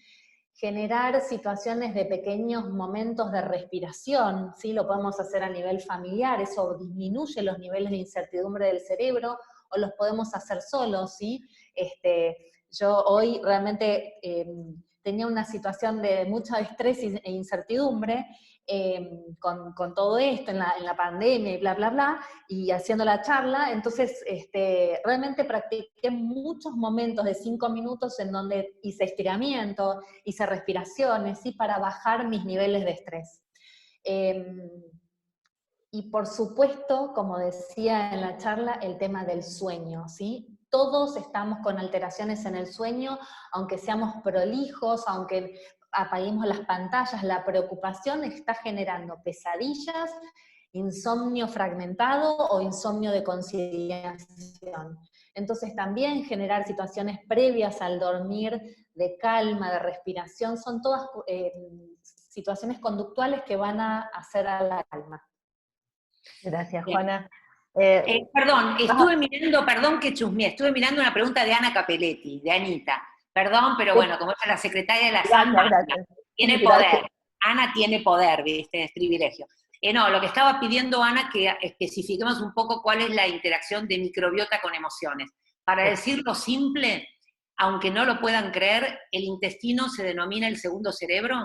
D: Generar situaciones de pequeños momentos de respiración, ¿sí? Lo podemos hacer a nivel familiar, eso disminuye los niveles de incertidumbre del cerebro, o los podemos hacer solos, ¿sí? Yo hoy realmente tenía una situación de mucho estrés e incertidumbre, con todo esto, en la pandemia y bla, bla, bla, y haciendo la charla, entonces realmente practiqué muchos momentos de 5 minutos en donde hice estiramiento, hice respiraciones, ¿sí? Para bajar mis niveles de estrés. Y por supuesto, como decía en la charla, el tema del sueño, ¿sí? Todos estamos con alteraciones en el sueño, aunque seamos prolijos, aunque apaguemos las pantallas, la preocupación está generando pesadillas, insomnio fragmentado o insomnio de conciliación. Entonces también generar situaciones previas al dormir de calma, de respiración, son todas situaciones conductuales que van a hacer a la calma.
A: Gracias, Juana.
C: Perdón, perdón que chusmeé, estuve mirando una pregunta de Ana Capelletti, de Anita. Perdón, pero bueno, como ella es la secretaria de la SAN, tiene poder. Ana tiene poder, ¿viste? Es privilegio. No, lo que estaba pidiendo Ana, que especifiquemos un poco cuál es la interacción de microbiota con emociones. Para decirlo simple, aunque no lo puedan creer, el intestino se denomina el segundo cerebro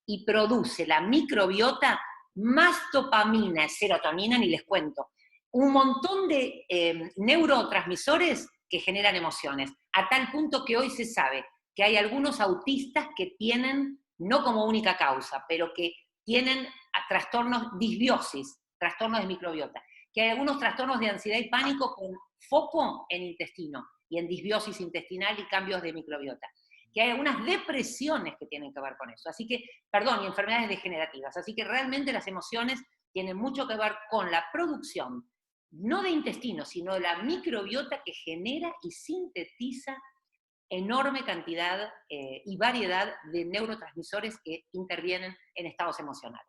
C: y produce la microbiota más dopamina, serotonina, ni les cuento. Un montón de neurotransmisores que generan emociones, a tal punto que hoy se sabe que hay algunos autistas que tienen, no como única causa, pero que tienen trastornos, disbiosis, trastornos de microbiota, que hay algunos trastornos de ansiedad y pánico con foco en intestino y en disbiosis intestinal y cambios de microbiota, que hay algunas depresiones que tienen que ver con eso, así que, perdón, y enfermedades degenerativas, así que realmente las emociones tienen mucho que ver con la producción, no de intestino, sino de la microbiota que genera y sintetiza enorme cantidad y variedad de neurotransmisores que intervienen en estados emocionales.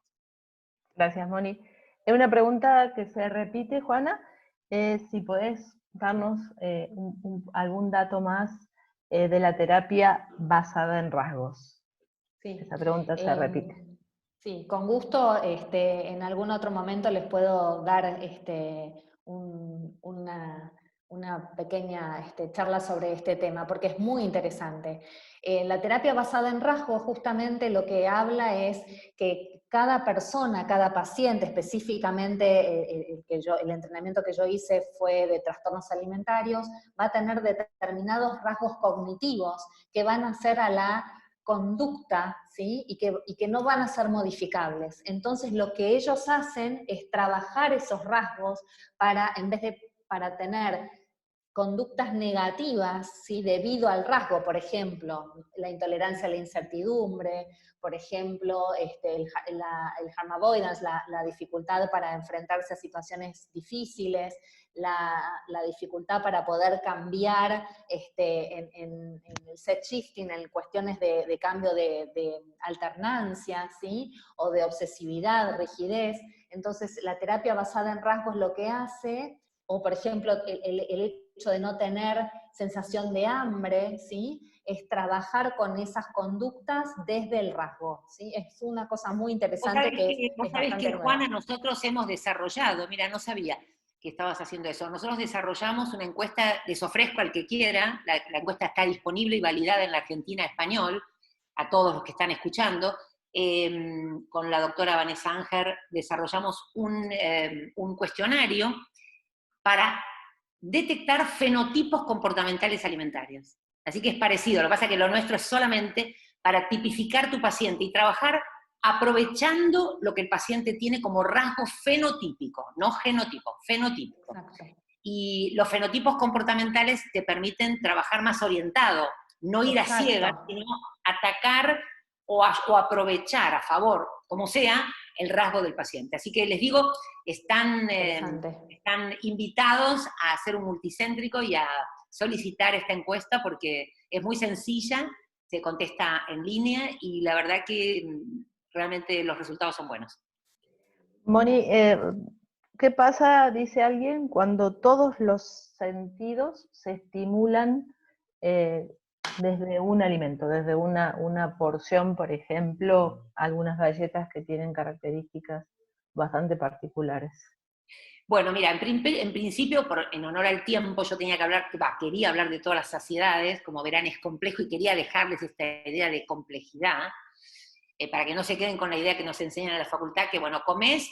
A: Gracias, Moni. Es una pregunta que se repite, Juana, si podés darnos algún dato más de la terapia basada en rasgos.
D: Sí.
A: Esa pregunta se repite.
D: Sí, con gusto, en algún otro momento les puedo dar una pequeña charla sobre este tema, porque es muy interesante. La terapia basada en rasgos justamente lo que habla es que cada persona, cada paciente, específicamente el entrenamiento que yo hice fue de trastornos alimentarios, va a tener determinados rasgos cognitivos que van a hacer a la conducta, ¿sí? y que no van a ser modificables. Entonces lo que ellos hacen es trabajar esos rasgos para tener conductas negativas, ¿sí? Debido al rasgo, por ejemplo, la intolerancia a la incertidumbre, por ejemplo, el harm avoidance, la dificultad para enfrentarse a situaciones difíciles, la dificultad para poder cambiar en el set shifting, en cuestiones de cambio de alternancia, ¿sí? O de obsesividad, rigidez. Entonces, la terapia basada en rasgos lo que hace, o por ejemplo, el hecho de no tener sensación de hambre, ¿sí? Es trabajar con esas conductas desde el rasgo, ¿sí? Es una cosa muy interesante
C: Vos sabés que, Juana, nosotros hemos desarrollado, mira, no sabía que estabas haciendo eso, nosotros desarrollamos una encuesta, les ofrezco al que quiera, la encuesta está disponible y validada en la Argentina español, a todos los que están escuchando, con la doctora Vanessa Anger desarrollamos un cuestionario para detectar fenotipos comportamentales alimentarios. Así que es parecido, lo que pasa es que lo nuestro es solamente para tipificar tu paciente y trabajar aprovechando lo que el paciente tiene como rasgo fenotípico, no genotipo, fenotípico.
D: Exacto.
C: Y los fenotipos comportamentales te permiten trabajar más orientado, no ir a ciegas, sino atacar o aprovechar a favor, como sea, el rasgo del paciente. Así que les digo, están invitados a hacer un multicéntrico y a solicitar esta encuesta porque es muy sencilla, se contesta en línea y la verdad que realmente los resultados son buenos.
A: Moni, ¿qué pasa, dice alguien, cuando todos los sentidos se estimulan desde un alimento, desde una porción, por ejemplo, algunas galletas que tienen características bastante particulares?
C: Bueno, mira, en principio, en honor al tiempo, yo quería hablar de todas las saciedades, como verán es complejo y quería dejarles esta idea de complejidad, para que no se queden con la idea que nos enseñan en la facultad, que bueno, comés,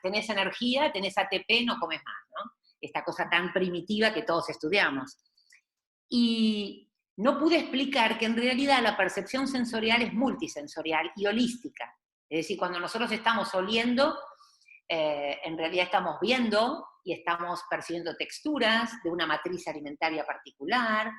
C: tenés energía, tenés ATP, no comes más, ¿no? Esta cosa tan primitiva que todos estudiamos. Y no pude explicar que en realidad la percepción sensorial es multisensorial y holística. Es decir, cuando nosotros estamos oliendo, en realidad estamos viendo y estamos percibiendo texturas de una matriz alimentaria particular,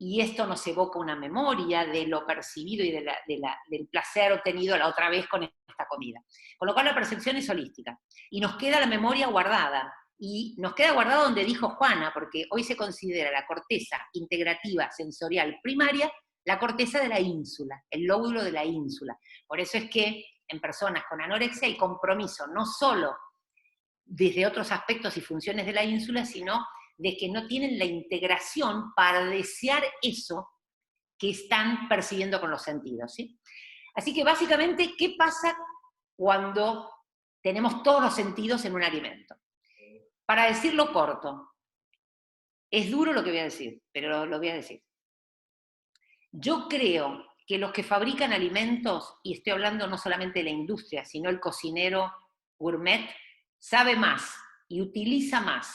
C: y esto nos evoca una memoria de lo percibido y del placer obtenido la otra vez con esta comida. Con lo cual la percepción es holística, y nos queda la memoria guardada, y nos queda guardado donde dijo Juana, porque hoy se considera la corteza integrativa sensorial primaria la corteza de la ínsula, el lóbulo de la ínsula. Por eso es que en personas con anorexia hay compromiso, no solo desde otros aspectos y funciones de la ínsula, sino de que no tienen la integración para desear eso que están percibiendo con los sentidos, ¿sí? Así que básicamente, ¿qué pasa cuando tenemos todos los sentidos en un alimento? Para decirlo corto, es duro lo que voy a decir, pero lo voy a decir. Yo creo que los que fabrican alimentos, y estoy hablando no solamente de la industria, sino el cocinero gourmet, sabe más y utiliza más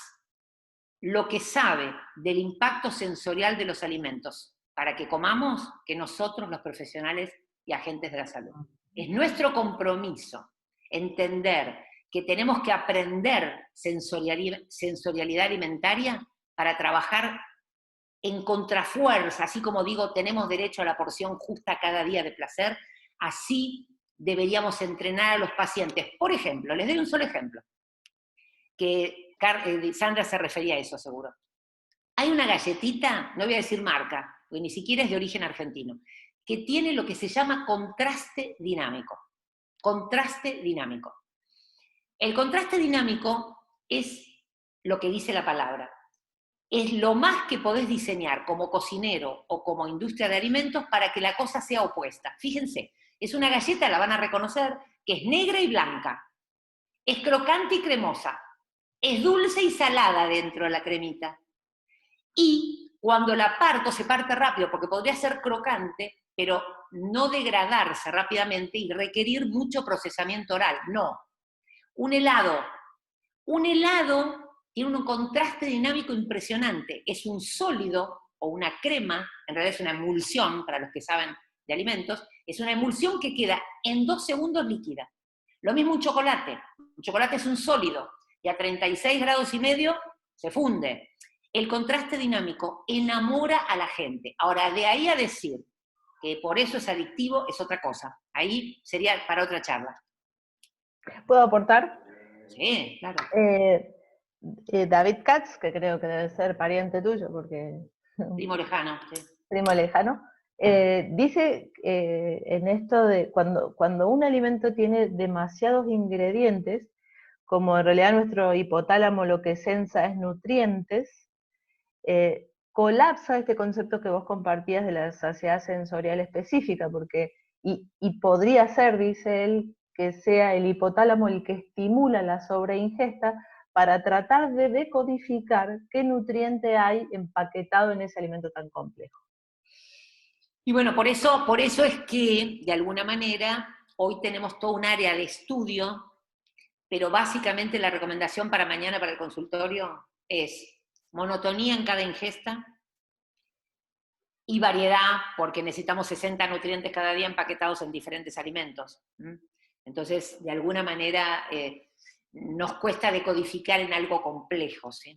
C: lo que sabe del impacto sensorial de los alimentos para que comamos que nosotros los profesionales y agentes de la salud. Es nuestro compromiso entender que tenemos que aprender sensorialidad alimentaria para trabajar en contrafuerza, así como digo, tenemos derecho a la porción justa cada día de placer, así deberíamos entrenar a los pacientes. Por ejemplo, les doy un solo ejemplo, que Sandra se refería a eso seguro. Hay una galletita, no voy a decir marca, porque ni siquiera es de origen argentino, que tiene lo que se llama contraste dinámico. Contraste dinámico. El contraste dinámico es lo que dice la palabra. Es lo más que podés diseñar como cocinero o como industria de alimentos para que la cosa sea opuesta. Fíjense, es una galleta, la van a reconocer, que es negra y blanca, es crocante y cremosa, es dulce y salada dentro de la cremita. Y cuando la parto, se parte rápido, porque podría ser crocante, pero no degradarse rápidamente y requerir mucho procesamiento oral. No. Un helado tiene un contraste dinámico impresionante. Es un sólido o una crema, en realidad es una emulsión, para los que saben de alimentos, es una emulsión que queda en 2 segundos líquida. Lo mismo un chocolate. Un chocolate es un sólido, y a 36 grados y medio se funde. El contraste dinámico enamora a la gente. Ahora, de ahí a decir que por eso es adictivo, es otra cosa. Ahí sería para otra charla.
A: ¿Puedo aportar?
C: Sí, claro.
A: David Katz, que creo que debe ser pariente tuyo, porque...
C: Primo lejano, sí.
A: Primo lejano. Dice en esto de cuando un alimento tiene demasiados ingredientes, como en realidad nuestro hipotálamo lo que sensa es nutrientes, colapsa este concepto que vos compartías de la saciedad sensorial específica, porque, y podría ser, dice él, que sea el hipotálamo el que estimula la sobreingesta para tratar de decodificar qué nutriente hay empaquetado en ese alimento tan complejo.
C: Y bueno, por eso es que, de alguna manera, hoy tenemos todo un área de estudio, pero básicamente la recomendación para mañana para el consultorio es monotonía en cada ingesta y variedad, porque necesitamos 60 nutrientes cada día empaquetados en diferentes alimentos. Entonces, de alguna manera, nos cuesta decodificar en algo complejo, ¿sí?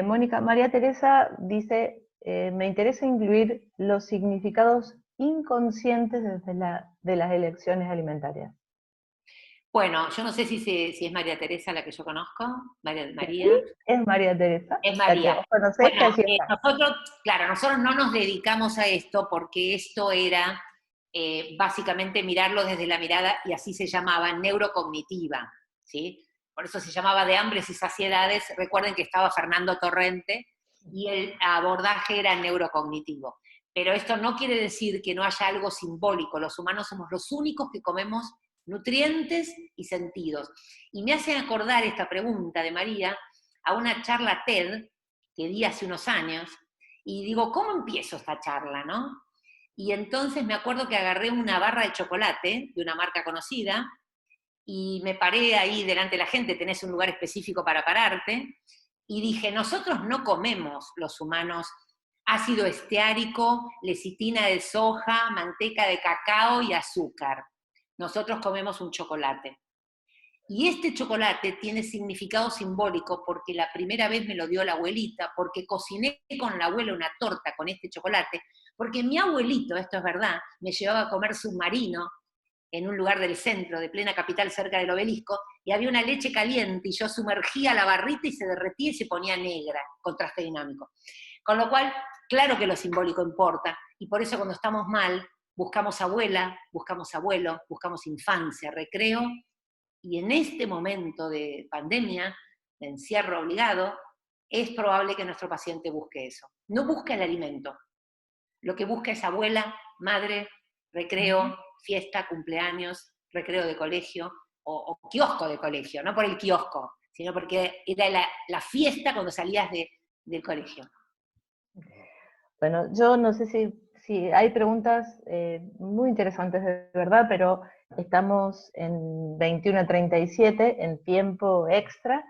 A: Mónica, María Teresa dice, me interesa incluir los significados inconscientes de las elecciones alimentarias.
C: Bueno, yo no sé si es María Teresa la que yo conozco, María.
A: Sí, es María Teresa.
C: Es
A: La que
C: María.
A: vos conocés,
C: Bueno,
A: que allí está.
C: nosotros no nos dedicamos a esto porque esto era básicamente mirarlo desde la mirada, y así se llamaba, neurocognitiva, ¿sí? Por eso se llamaba de hambres y saciedades. Recuerden que estaba Fernando Torrente y el abordaje era neurocognitivo. Pero esto no quiere decir que no haya algo simbólico. Los humanos somos los únicos que comemos nutrientes y sentidos. Y me hace acordar esta pregunta de María a una charla TED que di hace unos años, y digo, ¿cómo empiezo esta charla, no? Y entonces me acuerdo que agarré una barra de chocolate de una marca conocida, y me paré ahí delante de la gente, tenés un lugar específico para pararte, y dije, nosotros no comemos, los humanos, ácido esteárico, lecitina de soja, manteca de cacao y azúcar. Nosotros comemos un chocolate. Y este chocolate tiene significado simbólico porque la primera vez me lo dio la abuelita, porque cociné con la abuela una torta con este chocolate, porque mi abuelito, esto es verdad, me llevaba a comer submarino en un lugar del centro, de plena capital, cerca del obelisco, y había una leche caliente, y yo sumergía la barrita y se derretía y se ponía negra, contraste dinámico. Con lo cual, claro que lo simbólico importa, y por eso cuando estamos mal, buscamos abuela, buscamos abuelo, buscamos infancia, recreo, y en este momento de pandemia, de encierro obligado, es probable que nuestro paciente busque eso. No busca el alimento, lo que busca es abuela, madre, recreo, fiesta, cumpleaños, recreo de colegio, o kiosco de colegio, no por el kiosco, sino porque era la fiesta cuando salías del colegio.
A: Bueno, yo no sé si hay preguntas muy interesantes de verdad, pero estamos en 21:37, en tiempo extra,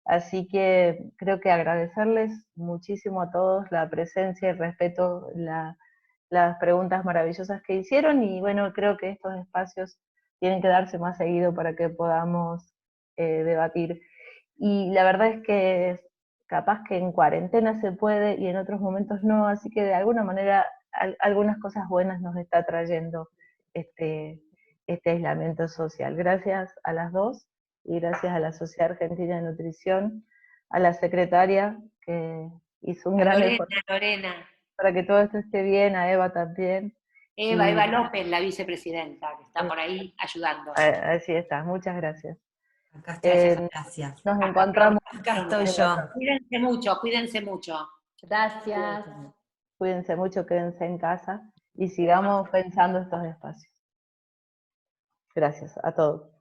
A: así que creo que agradecerles muchísimo a todos la presencia y respeto, las preguntas maravillosas que hicieron, y bueno, creo que estos espacios tienen que darse más seguido para que podamos debatir. Y la verdad es que capaz que en cuarentena se puede y en otros momentos no, así que de alguna manera algunas cosas buenas nos está trayendo este aislamiento social. Gracias a las dos y gracias a la Sociedad Argentina de Nutrición, a la secretaria que hizo un gran esfuerzo
C: Lorena.
A: para que todo esto esté bien, a Eva también.
C: Eva López, la vicepresidenta, que está por ahí ayudando.
A: Así está, muchas gracias.
B: Acá estoy, gracias.
A: Nos encontramos.
B: Acá estoy yo.
C: Cuídense mucho.
D: Gracias.
A: Cuídense mucho, quédense en casa y sigamos pensando estos espacios. Gracias a todos.